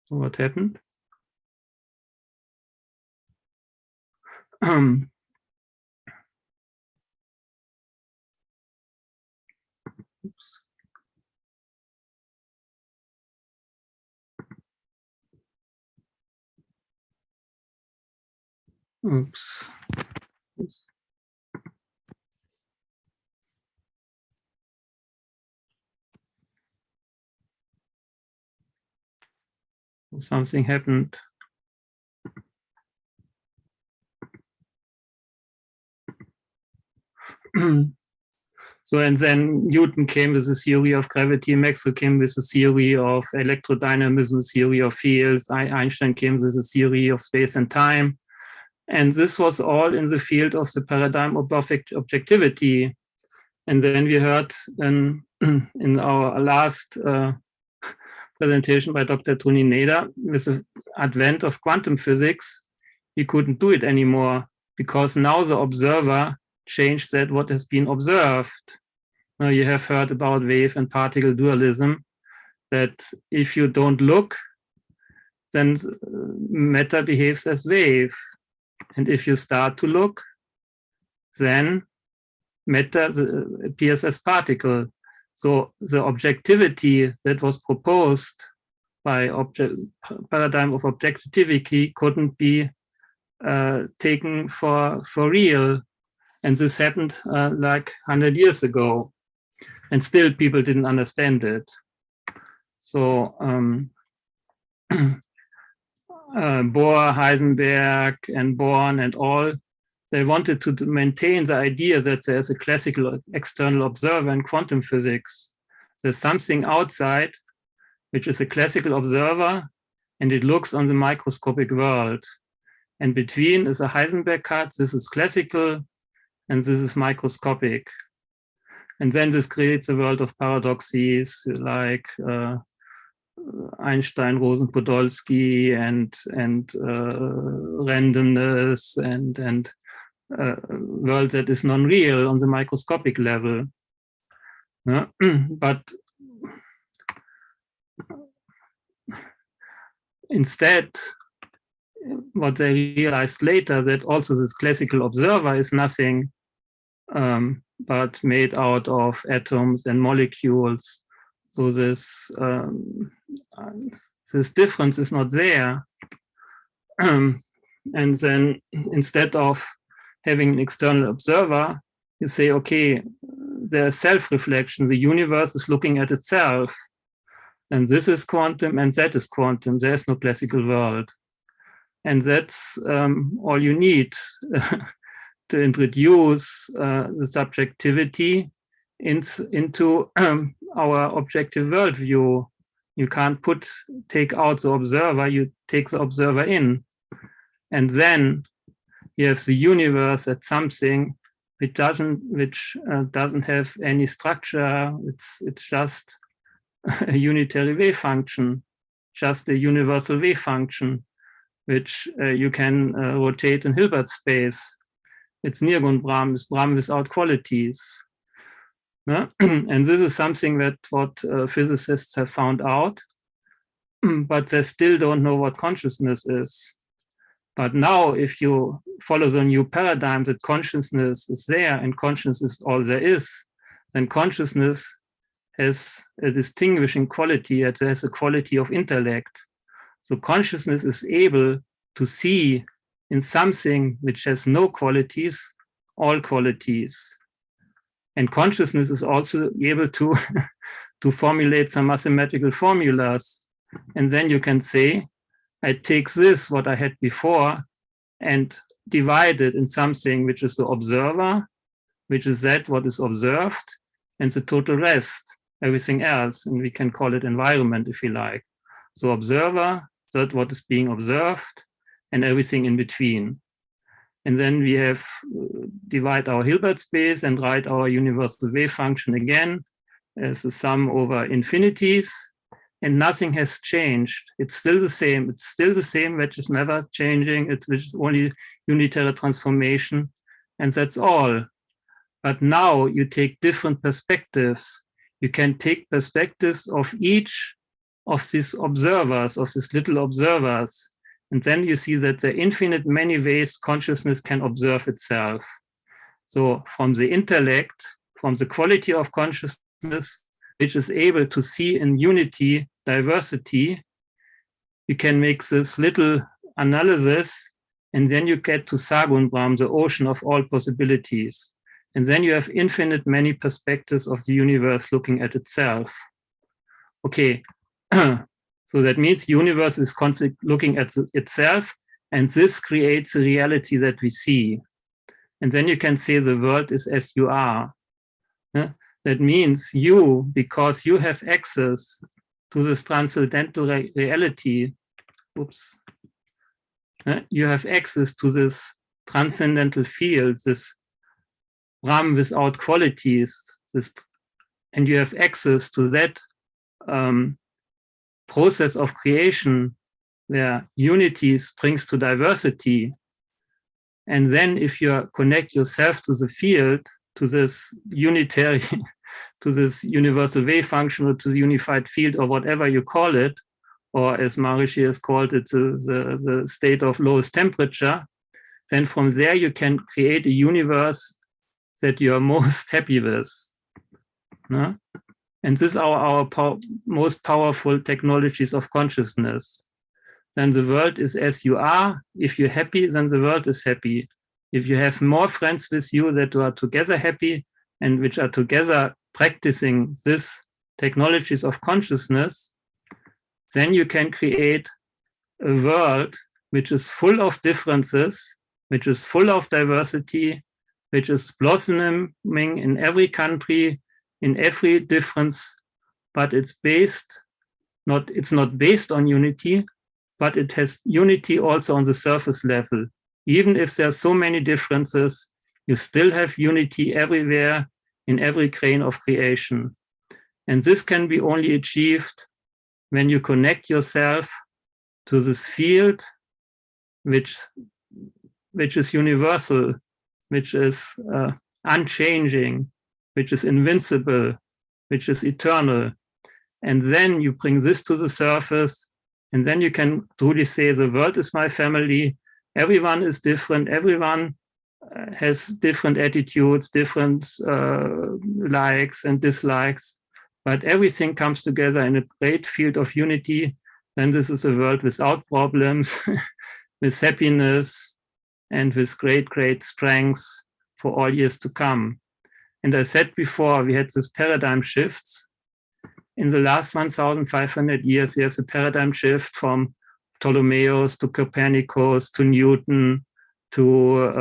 What happened? Oops. Oops. Yes. Something happened. So, and then Newton came with a theory of gravity, Maxwell came with a theory of electrodynamism, theory of fields, Einstein came with a theory of space and time. And this was all in the field of the paradigm of objectivity. And then we heard in our last presentation by Dr. Tony Nader, with the advent of quantum physics, he couldn't do it anymore because now the observer changed that what has been observed. Now you have heard about wave and particle dualism, that if you don't look, then matter behaves as wave. And if you start to look, then matter appears as particle. So the objectivity that was proposed by paradigm of objectivity couldn't be taken for real. And this happened like 100 years ago. And still people didn't understand it. So Bohr, Heisenberg, and Born and all, they wanted to maintain the idea that there's a classical external observer in quantum physics. There's something outside, which is a classical observer, and it looks on the microscopic world. And between is a Heisenberg cut, this is classical, and this is microscopic. And then this creates a world of paradoxes like Einstein, Rosen, Podolsky, and randomness, and world that is non-real on the microscopic level. But instead, what they realized later, that also this classical observer is nothing but made out of atoms and molecules. So this difference is not there. And then instead of having an external observer, you say, okay, there's self-reflection. The universe is looking at itself. And this is quantum and that is quantum. There's no classical world. And that's all you need to introduce the subjectivity into our objective worldview. You can't take out the observer, you take the observer in. And then you have the universe as something which doesn't have any structure. It's just a unitary wave function, just a universal wave function, which you can rotate in Hilbert space. It's Nirgund Brahm, it's Brahm without qualities. And this is something that what physicists have found out, but they still don't know what consciousness is. But now, if you follow the new paradigm that consciousness is there and consciousness is all there is, then consciousness has a distinguishing quality, it has a quality of intellect. So consciousness is able to see in something which has no qualities, all qualities. And consciousness is also able to, to formulate some mathematical formulas. And then you can say, I take this, what I had before, and divide it in something which is the observer, which is that what is observed, and the total rest, everything else. And we can call it environment if you like. So observer, that what is being observed, and everything in between. And then we have divide our Hilbert space and write our universal wave function again as a sum over infinities. And nothing has changed. It's still the same. It's still the same, which is never changing. It's which is only unitary transformation. And that's all. But now you take different perspectives. You can take perspectives of each of these observers, of these little observers. And then you see that there are infinite many ways consciousness can observe itself. So from the intellect, from the quality of consciousness, which is able to see in unity, diversity, you can make this little analysis, and then you get to Sagun Brahm, the ocean of all possibilities. And then you have infinite many perspectives of the universe looking at itself. Okay, so that means universe is constantly looking at itself, and this creates a reality that we see. And then you can say the world is as you are. That means you, because you have access to this transcendental reality, you have access to this transcendental field, this Brahm without qualities, and you have access to that process of creation where unity springs to diversity. And then if you connect yourself to the field, to this unitary, to this universal wave function, or to the unified field, or whatever you call it, or as Maharishi has called it, the state of lowest temperature, then from there you can create a universe that you are most happy with. No? And this are our most powerful technologies of consciousness. Then the world is as you are. If you're happy, then the world is happy. If you have more friends with you that are together happy and which are together practicing this technologies of consciousness, then you can create a world which is full of differences, which is full of diversity, which is blossoming in every country, in every difference, but it's not based on unity, but it has unity also on the surface level. Even if there are so many differences, you still have unity everywhere in every grain of creation. And this can be only achieved when you connect yourself to this field, which is universal, which is unchanging, which is invincible, which is eternal. And then you bring this to the surface, and then you can truly say, the world is my family. Everyone is different. Everyone has different attitudes, different likes and dislikes, but everything comes together in a great field of unity. Then this is a world without problems, with happiness, and with great, great strength for all years to come. And I said before, we had this paradigm shifts. In the last 1,500 years, we have the paradigm shift from Ptolemaios to Copernicus to Newton to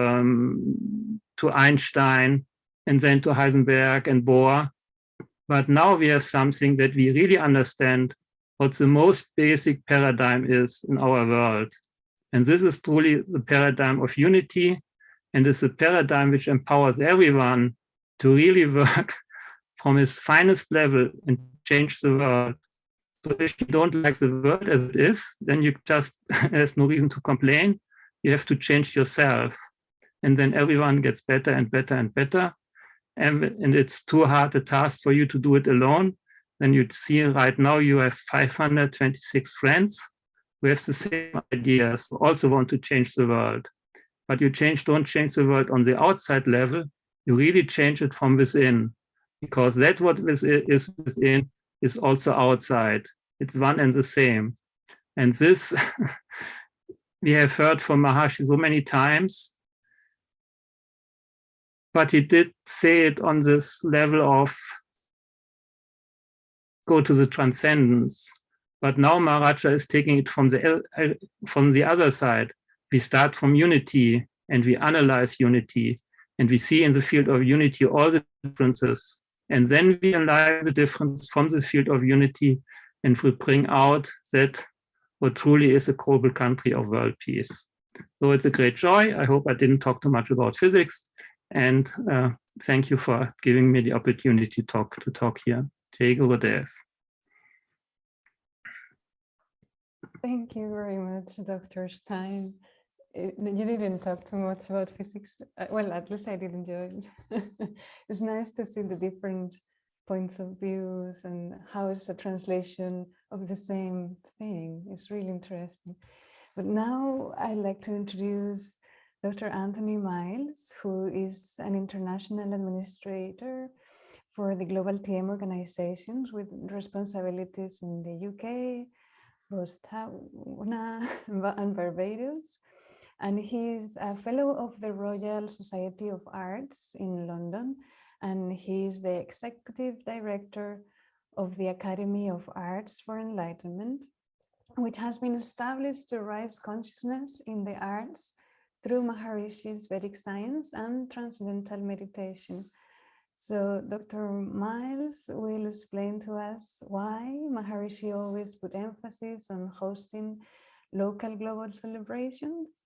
to Einstein and then to Heisenberg and Bohr. But now we have something that we really understand what the most basic paradigm is in our world. And this is truly the paradigm of unity, and it's a paradigm which empowers everyone to really work from his finest level and change the world. So if you don't like the world as it is, then you just, there's no reason to complain. You have to change yourself. And then everyone gets better and better and better. And it's too hard a task for you to do it alone. Then you see right now you have 526 friends who have the same ideas, who also want to change the world. But you don't change the world on the outside level, you really change it from within, because that what is within is also outside. It's one and the same. And this we have heard from Maharishi so many times, but he did say it on this level of go to the transcendence. But now Maharaja is taking it from the other side. We start from unity and we analyze unity, and we see in the field of unity all the differences. And then we analyze the difference from this field of unity, and we bring out that what truly is a global country of world peace. So it's a great joy. I hope I didn't talk too much about physics. And thank you for giving me the opportunity to talk here. Jai Gurudev. Thank you very much, Dr. Stein. You didn't talk too much about physics. Well, at least I did enjoy it. It's nice to see the different points of views and how it's a translation of the same thing. It's really interesting. But now I'd like to introduce Dr. Anthony Miles, who is an international administrator for the Global.TM organizations with responsibilities in the UK, Botswana, and Barbados. And he's a fellow of the Royal Society of Arts in London, and he's the executive director of the Academy of Arts for Enlightenment, which has been established to raise consciousness in the arts through Maharishi's Vedic science and transcendental meditation. So Dr. Miles will explain to us why Maharishi always put emphasis on hosting local global celebrations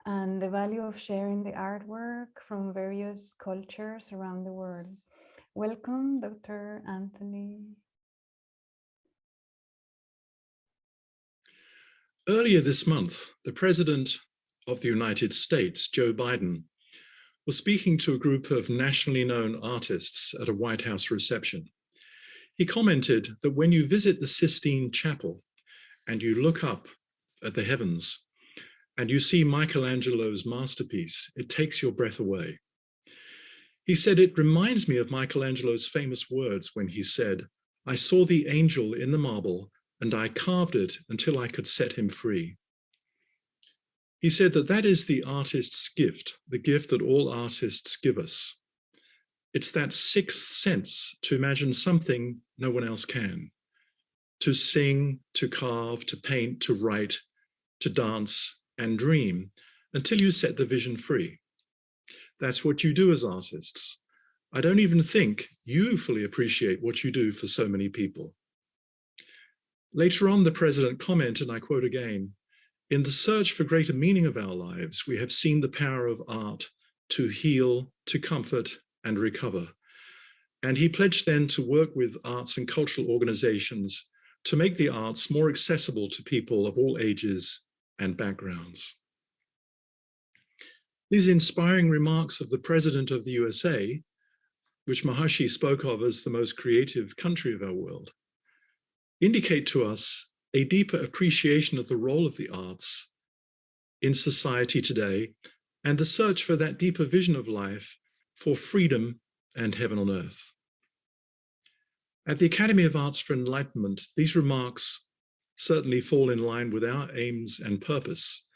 and the value of sharing the artwork from various cultures around the world. Welcome, Dr. Anthony. Earlier this month, the President of the United States, Joe Biden, was speaking to a group of nationally known artists at a White House reception. He commented that when you visit the Sistine Chapel and you look up at the heavens and you see Michelangelo's masterpiece, it takes your breath away. He said, it reminds me of Michelangelo's famous words when he said, I saw the angel in the marble and I carved it until I could set him free. He said that that is the artist's gift, the gift that all artists give us. It's that sixth sense to imagine something no one else can, to sing, to carve, to paint, to write, to dance and dream until you set the vision free. That's what you do as artists. I don't even think you fully appreciate what you do for so many people. Later on, the president commented, and I quote again, in the search for greater meaning of our lives, we have seen the power of art to heal, to comfort, and recover. And he pledged then to work with arts and cultural organizations to make the arts more accessible to people of all ages and backgrounds. These inspiring remarks of the President of the USA, which Maharishi spoke of as the most creative country of our world, indicate to us a deeper appreciation of the role of the arts in society today and the search for that deeper vision of life for freedom and heaven on earth. At the Academy of Arts for Enlightenment, these remarks certainly fall in line with our aims and purpose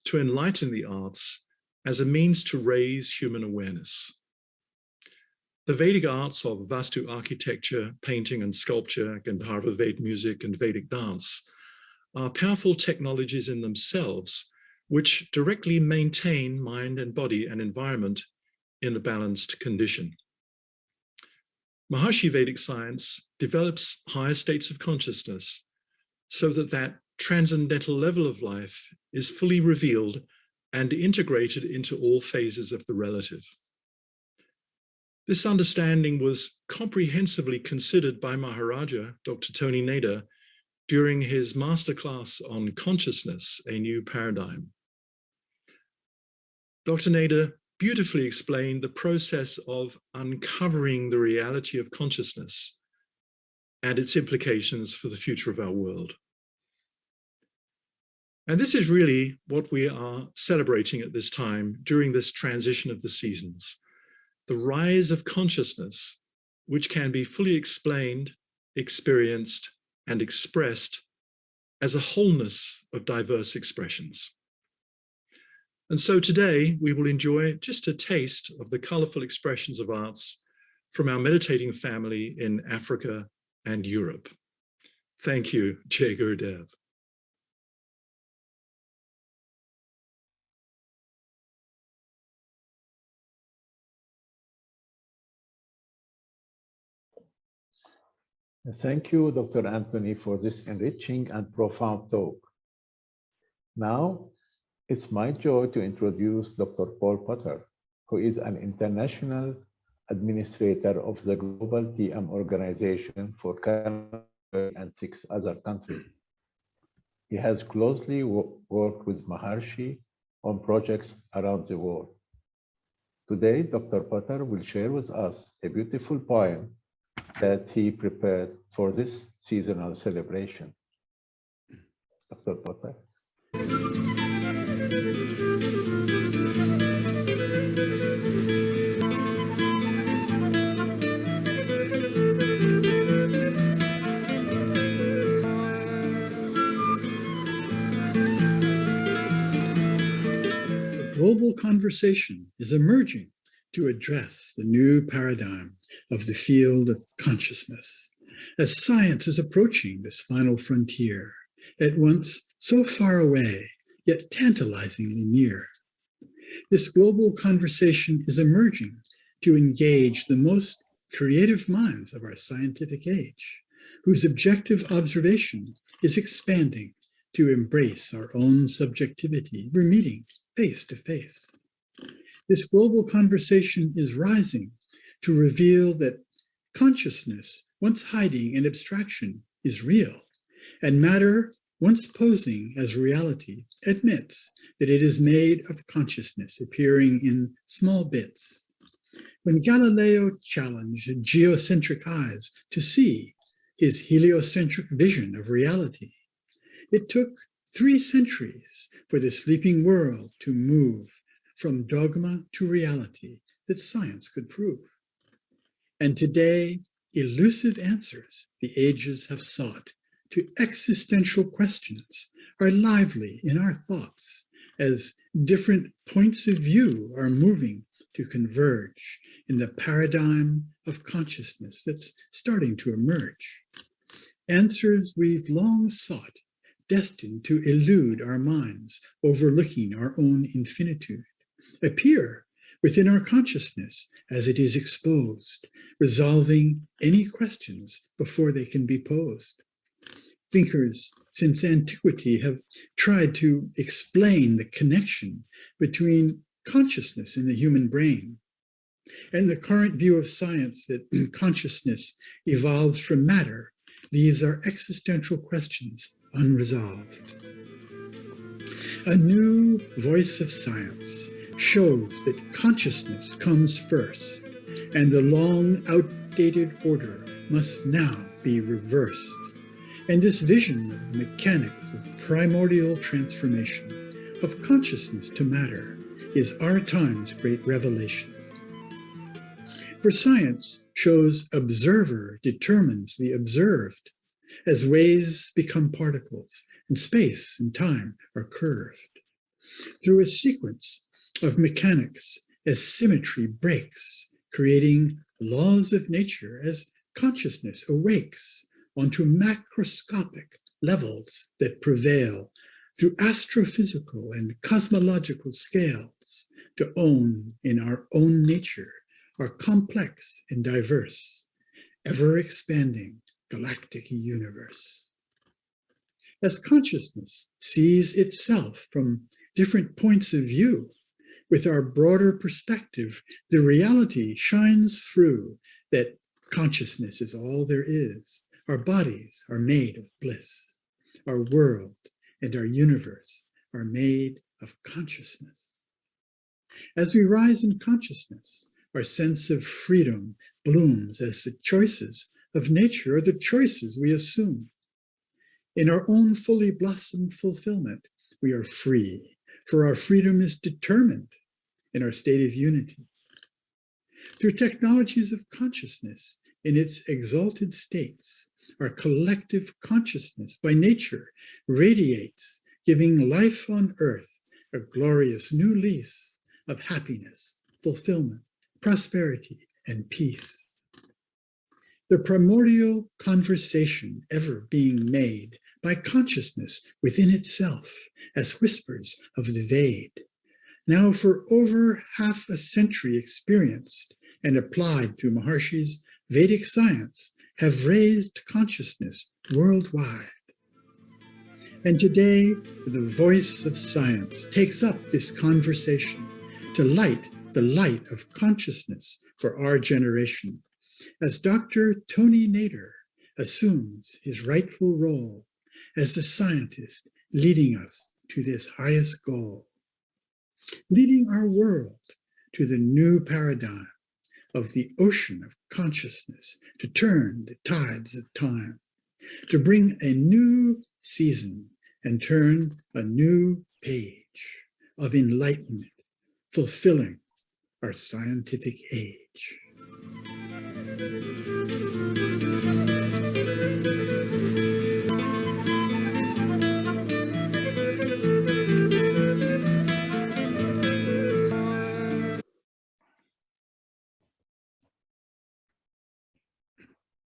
to enlighten the arts as a means to raise human awareness. The Vedic arts of Vastu architecture, painting and sculpture, Gandharva Vedic music and Vedic dance are powerful technologies in themselves which directly maintain mind and body and environment in a balanced condition. Maharishi Vedic science develops higher states of consciousness so that that transcendental level of life is fully revealed and integrated into all phases of the relative. This understanding was comprehensively considered by Maharaja, Dr. Tony Nader, during his masterclass on consciousness, a new paradigm. Dr. Nader beautifully explained the process of uncovering the reality of consciousness and its implications for the future of our world. And this is really what we are celebrating at this time during this transition of the seasons, the rise of consciousness, which can be fully explained, experienced, and expressed as a wholeness of diverse expressions. And so today we will enjoy just a taste of the colorful expressions of arts from our meditating family in Africa and Europe. Thank you, Jai Gurudev. Thank you, Dr. Anthony, for this enriching and profound talk. Now, it's my joy to introduce Dr. Paul Potter, who is an international administrator of the Global.TM organization for Canada and 6 other countries. He has closely worked with Maharishi on projects around the world. Today, Dr. Potter will share with us a beautiful poem that he prepared for this seasonal celebration. Dr. Potter. A global conversation is emerging to address the new paradigm of the field of consciousness, as science is approaching this final frontier, at once so far away, yet tantalizingly near. This global conversation is emerging to engage the most creative minds of our scientific age, whose objective observation is expanding to embrace our own subjectivity. We're meeting face to face. This global conversation is rising to reveal that consciousness, once hiding in abstraction, is real, and matter, once posing as reality, admits that it is made of consciousness appearing in small bits. When Galileo challenged geocentric eyes to see his heliocentric vision of reality, it took 3 centuries for the sleeping world to move from dogma to reality that science could prove. And today, elusive answers the ages have sought to existential questions are lively in our thoughts as different points of view are moving to converge in the paradigm of consciousness that's starting to emerge. Answers we've long sought, destined to elude our minds, overlooking our own infinitude, appear within our consciousness as it is exposed, resolving any questions before they can be posed. Thinkers since antiquity have tried to explain the connection between consciousness and the human brain. And the current view of science that consciousness evolves from matter leaves our existential questions unresolved. A new voice of science shows that consciousness comes first, and the long outdated order must now be reversed. And this vision of the mechanics of primordial transformation of consciousness to matter is our time's great revelation. For science shows observer determines the observed, as waves become particles and space and time are curved. Through a sequence of mechanics, as symmetry breaks, creating laws of nature as consciousness awakes onto macroscopic levels that prevail through astrophysical and cosmological scales. to own in our own nature our complex and diverse, ever-expanding galactic universe. As consciousness sees itself from different points of view, with our broader perspective, the reality shines through that consciousness is all there is. Our bodies are made of bliss. Our world and our universe are made of consciousness. As we rise in consciousness, our sense of freedom blooms as the choices of nature are the choices we assume. In our own fully blossomed fulfillment, we are free, for our freedom is determined in our state of unity. Through technologies of consciousness in its exalted states, our collective consciousness by nature radiates, giving life on earth a glorious new lease of happiness, fulfillment, prosperity, and peace. The primordial conversation ever being made by consciousness within itself as whispers of the Ved, now for over half a century experienced and applied through Maharshi's Vedic science, have raised consciousness worldwide. And today, the voice of science takes up this conversation to light the light of consciousness for our generation, as Dr. Tony Nader assumes his rightful role as the scientist leading us to this highest goal, leading our world to the new paradigm of the ocean of consciousness, to turn the tides of time, to bring a new season and turn a new page of enlightenment, fulfilling our scientific age.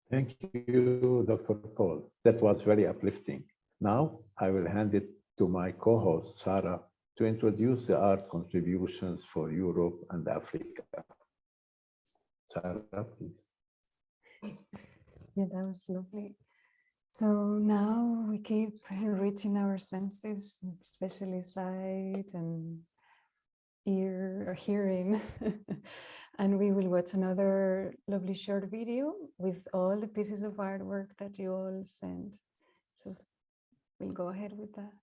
Thank you, Dr. Paul. That was very uplifting. Now I will hand it to my co-host, Sarah, to introduce the art contributions for Europe and Africa. Sarah, please. Yeah, that was lovely. So now we keep enriching our senses, especially sight and ear or hearing. And we will watch another lovely short video with all the pieces of artwork that you all sent. So we'll go ahead with that.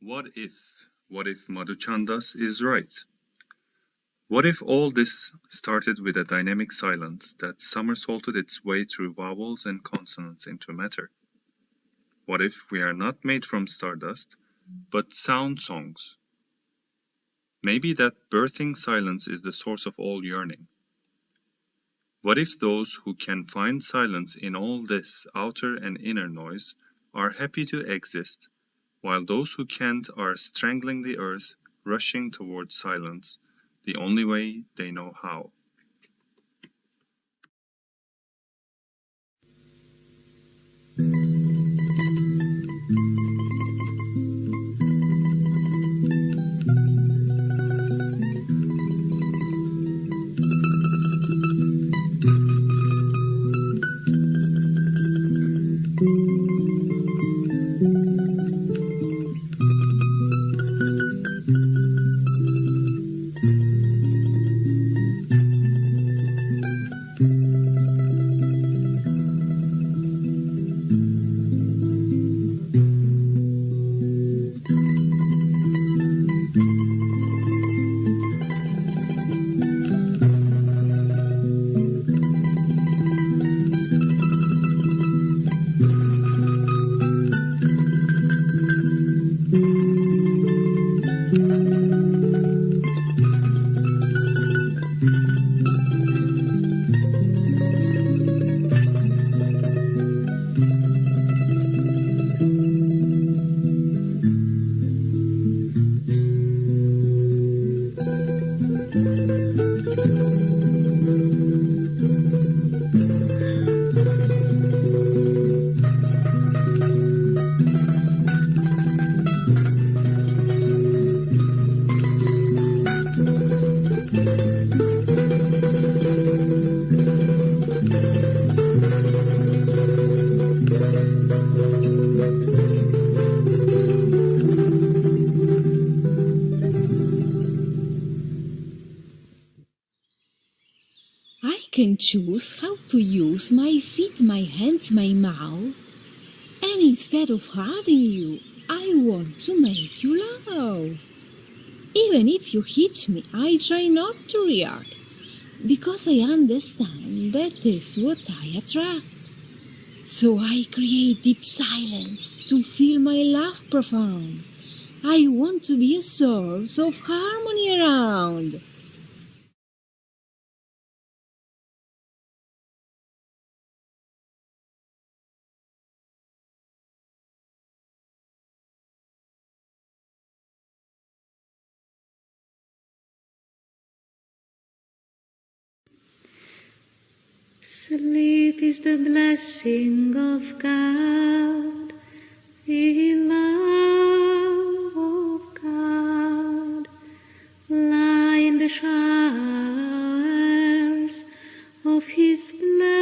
What if Madhuchandas is right? What if all this started with a dynamic silence that somersaulted its way through vowels and consonants into matter? What if we are not made from stardust, but sound songs? Maybe that birthing silence is the source of all yearning. What if those who can find silence in all this outer and inner noise are happy to exist, while those who can't are strangling the earth, rushing towards silence, the only way they know how? I can choose how to use my feet, my hands, my mouth. And instead of hurting you, I want to make you laugh. Even if you hit me, I try not to react, because I understand that is what I attract. So I create deep silence to feel my laugh profound. I want to be a source of harmony around. Sleep is the blessing of God, the love of God. Lie in the showers of His blessings.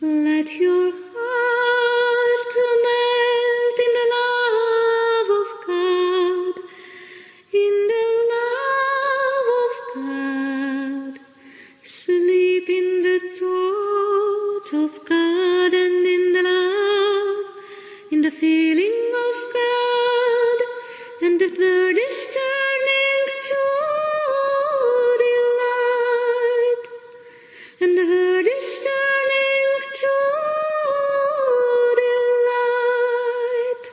Let your heart melt in the love of God, in the love of God. Sleep in the thought of God and in the love, in the feeling of God, and the bird is turning to delight, and the bird is turning to delight.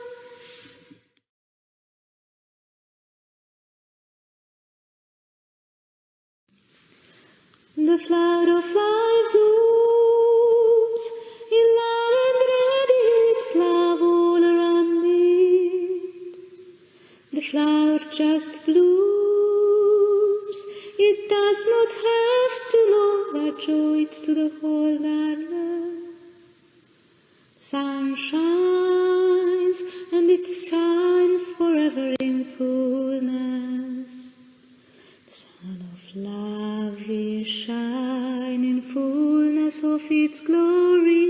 The flower of life blooms in love and radiates love all around it. The flower just blooms, it does not have to know what joy it's to the whole garden. Sun shines, and it shines forever in fullness. The sun of love will shine in fullness of its glory.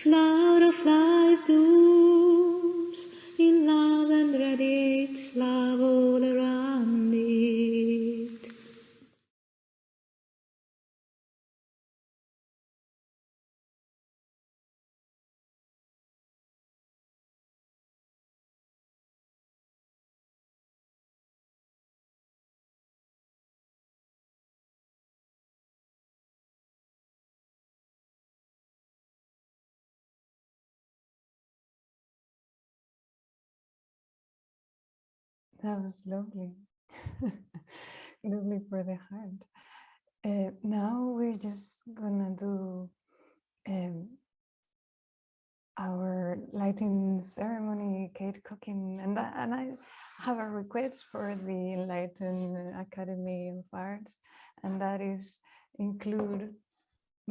Flower of life blooms in love and radiates love all around it. That was lovely. Lovely for the heart. Now we're just gonna do our lighting ceremony, cake cooking, and I have a request for the Enlightened Academy of Arts, and that is include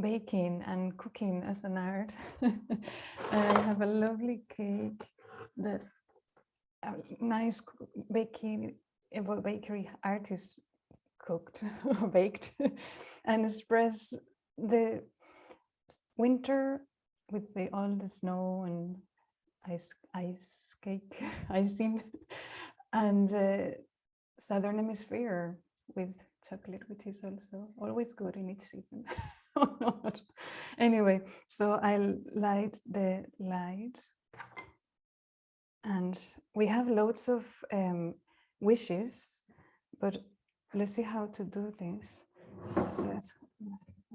baking and cooking as an art. And I have a lovely cake that a nice bakery artist cooked or baked and express the winter with all the snow and ice cake icing, and Southern Hemisphere with chocolate, which is also always good in each season. Anyway, so I'll light the light, and we have loads of wishes, but let's see how to do this. Yes,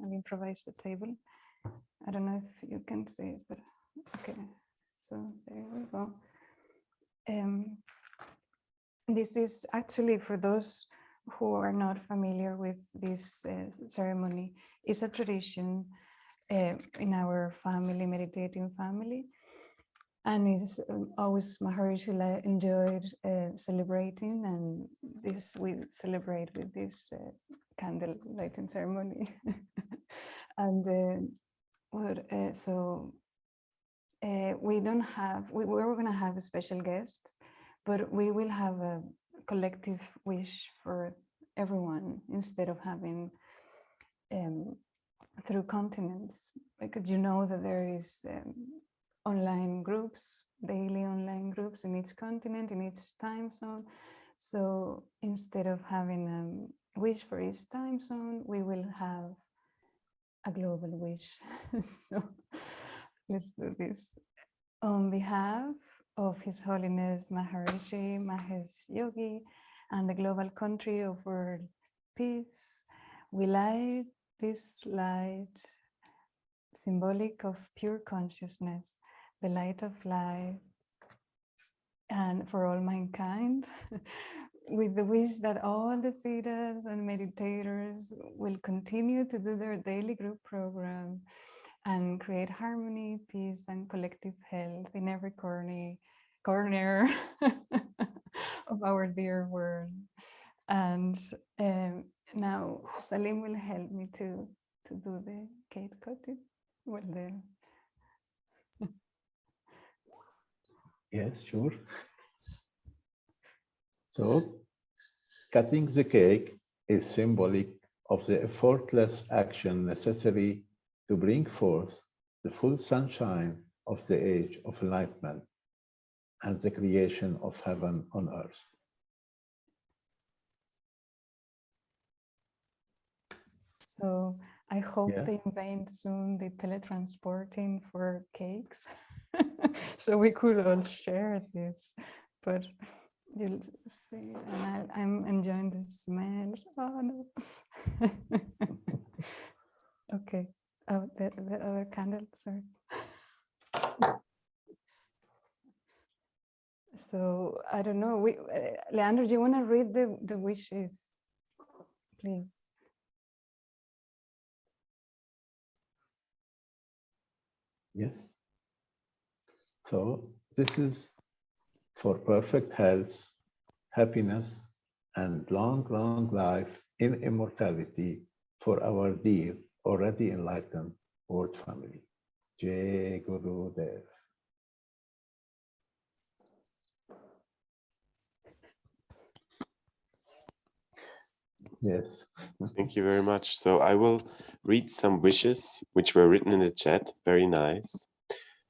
I'll improvise the table. I don't know if you can see it, but okay. So there we go. This is actually, for those who are not familiar with this ceremony, it's a tradition in our family, meditating family. And it's always Maharishi enjoyed celebrating, and this we celebrate with this candle lighting ceremony. And we don't have, we're going to have special guests, but we will have a collective wish for everyone instead of having through continents, because you know that there is online groups, daily online groups in each continent, in each time zone. So instead of having a wish for each time zone, we will have a global wish. So let's do this. On behalf of His Holiness Maharishi Mahesh Yogi and the global country of world peace, we light this light, symbolic of pure consciousness, the light of life, and for all mankind, with the wish that all the siddhas and meditators will continue to do their daily group program and create harmony, peace, and collective health in every corner of our dear world. And now Salim will help me to do the cake cutting. Well, Yes, sure. So, cutting the cake is symbolic of the effortless action necessary to bring forth the full sunshine of the age of enlightenment and the creation of heaven on earth. So I hope they invent soon the teletransporting for cakes, so we could all share this. But you'll see, and I'm enjoying the smells. Oh no. Okay. Oh, the other candle. Sorry. So I don't know. Leandro, do you want to read the wishes, please? Yes. So this is for perfect health, happiness, and long, long life in immortality for our dear, already enlightened world family. Jai Guru Dev. Yes. Thank you very much. So I will read some wishes which were written in the chat. Very nice.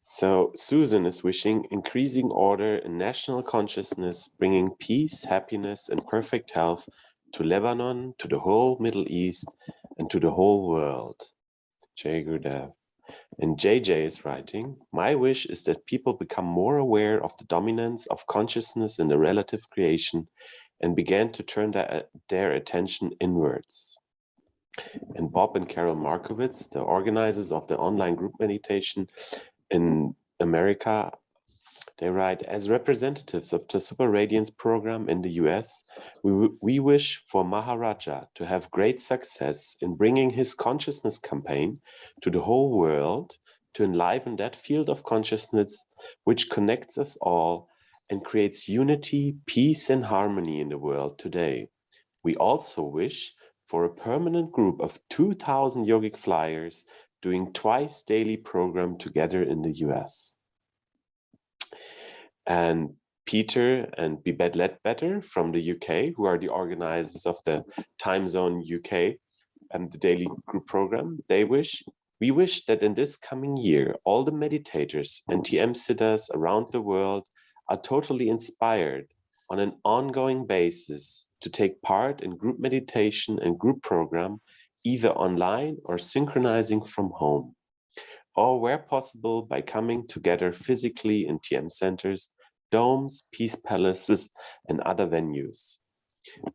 So Susan is wishing increasing order in national consciousness, bringing peace, happiness, and perfect health to Lebanon, to the whole Middle East, and to the whole world. Jai Gurudev. And JJ is writing, my wish is that people become more aware of the dominance of consciousness in the relative creation and began to turn their attention inwards. And Bob and Carol Markowitz, the organizers of the online group meditation in America, They write, as representatives of the Super Radiance program in the US, we wish for Maharaja to have great success in bringing his consciousness campaign to the whole world to enliven that field of consciousness which connects us all and creates unity, peace, and harmony in the world today. We also wish for a permanent group of 2,000 yogic flyers doing twice daily program together in the US. And Peter and Bibet Ledbetter from the UK, who are the organizers of the Time Zone UK and the daily group program, we wish that in this coming year, all the meditators and TM siddhas around the world are totally inspired on an ongoing basis to take part in group meditation and group program, either online or synchronizing from home, or where possible by coming together physically in TM centers, domes, peace palaces, and other venues.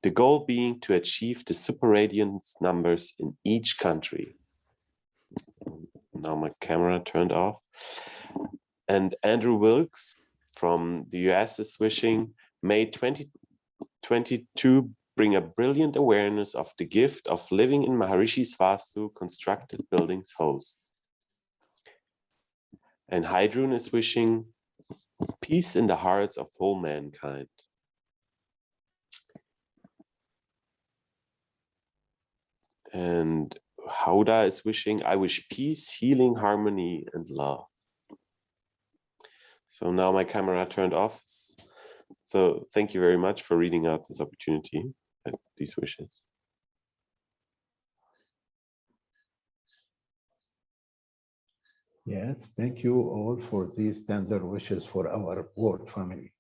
The goal being to achieve the super radiance numbers in each country. Now my camera turned off. And Andrew Wilkes from the US is wishing, May 2022 bring a brilliant awareness of the gift of living in Maharishi's Vastu constructed buildings host. And Heidrun is wishing peace in the hearts of whole mankind. And Hauda is wishing, I wish peace, healing, harmony, and love. So now my camera turned off. So thank you very much for reading out this opportunity and these wishes. Yes, thank you all for these tender wishes for our world family.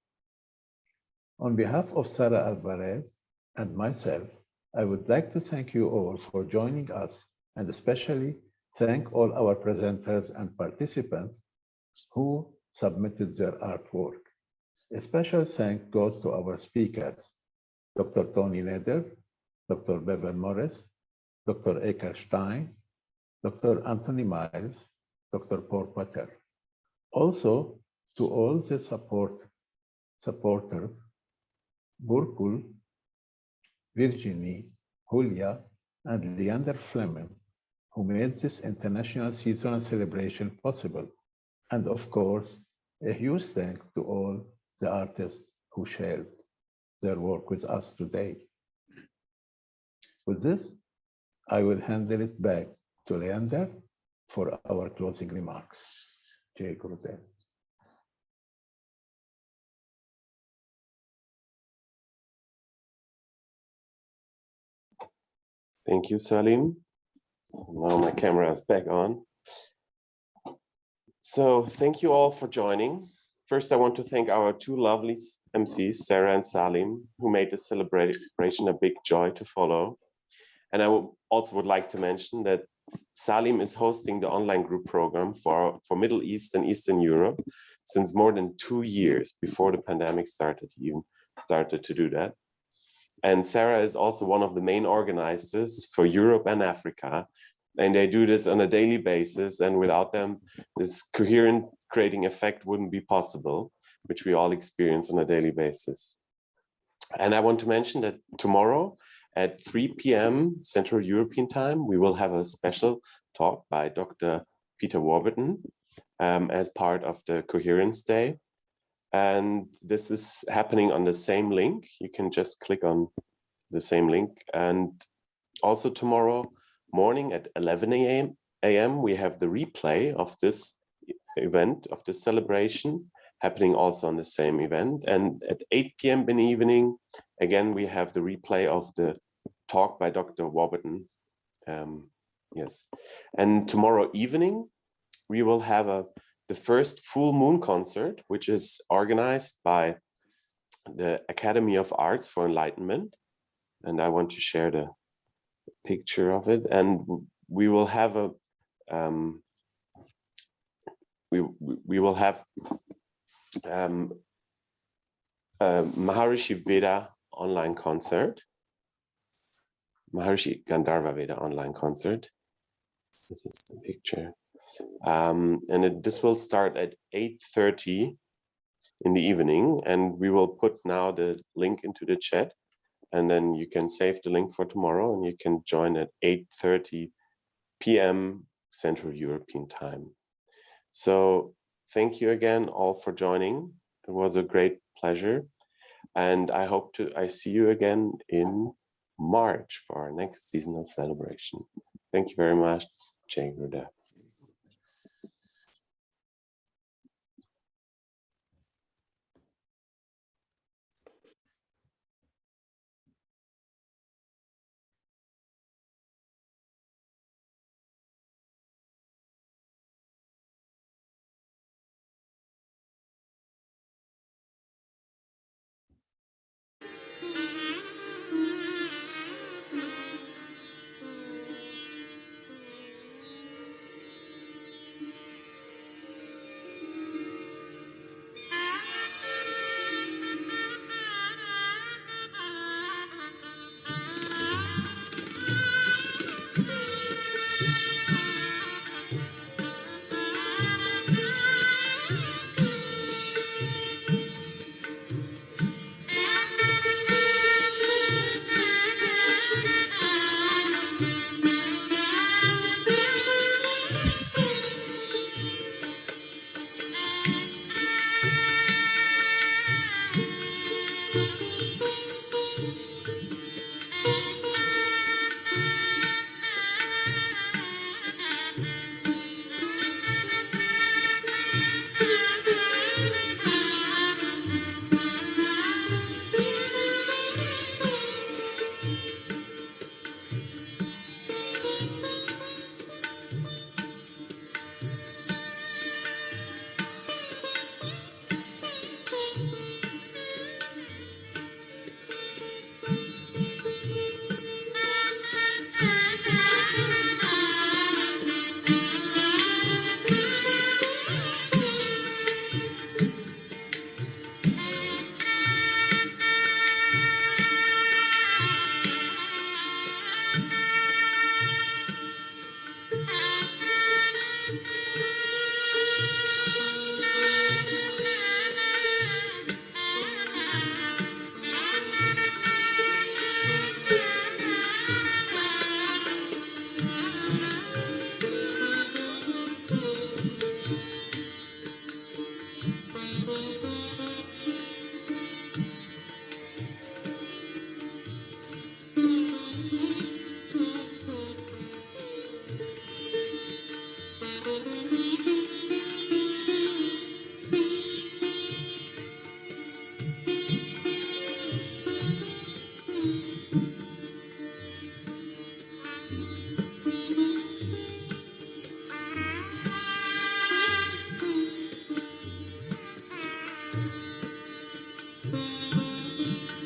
On behalf of Sarah Alvarez and myself, I would like to thank you all for joining us and especially thank all our presenters and participants who submitted their artwork. A special thanks goes to our speakers, Dr. Tony Leder, Dr. Bevan Morris, Dr. Eka Stein, Dr. Anthony Miles, Dr. Paul Potter. Also, to all the supporters, Burkul, Virginie, Julia, and Leander Fleming, who made this international seasonal celebration possible. And of course, a huge thanks to all the artists who shared their work with us today. With this, I will handle it back to Leander for our closing remarks. Jay Gurudev. Thank you, Salim. Now my camera is back on. So thank you all for joining. First, I want to thank our two lovely MCs, Sarah and Salim, who made this celebration a big joy to follow. And I also would like to mention that Salim is hosting the online group program for Middle East and Eastern Europe since more than 2 years before the pandemic started. He even started to do that. And Sarah is also one of the main organizers for Europe and Africa. And they do this on a daily basis. And without them, this coherent creating effect wouldn't be possible, which we all experience on a daily basis. And I want to mention that tomorrow at 3 p.m. Central European time, we will have a special talk by Dr. Peter Warburton as part of the Coherence Day. And this is happening on the same link. You can just click on the same link. And also tomorrow morning at 11 a.m. we have the replay of this event, of this celebration, happening also on the same event. And at 8 p.m. in the evening, again, we have the replay of the talk by Dr. Warburton. Yes. And tomorrow evening, we will have the first full moon concert, which is organized by the Academy of Arts for Enlightenment. And I want to share the picture of it. And we will have we will have Maharishi Veda online concert, Maharishi Gandharva Veda online concert. This is the picture. And this will start at 8:30 in the evening, and we will put now the link into the chat, and then you can save the link for tomorrow and you can join at 8:30 p.m. Central European Time. So thank you again all for joining. It was a great pleasure, and I hope I see you again in March for our next seasonal celebration. Thank you very much. Jai Gurudev.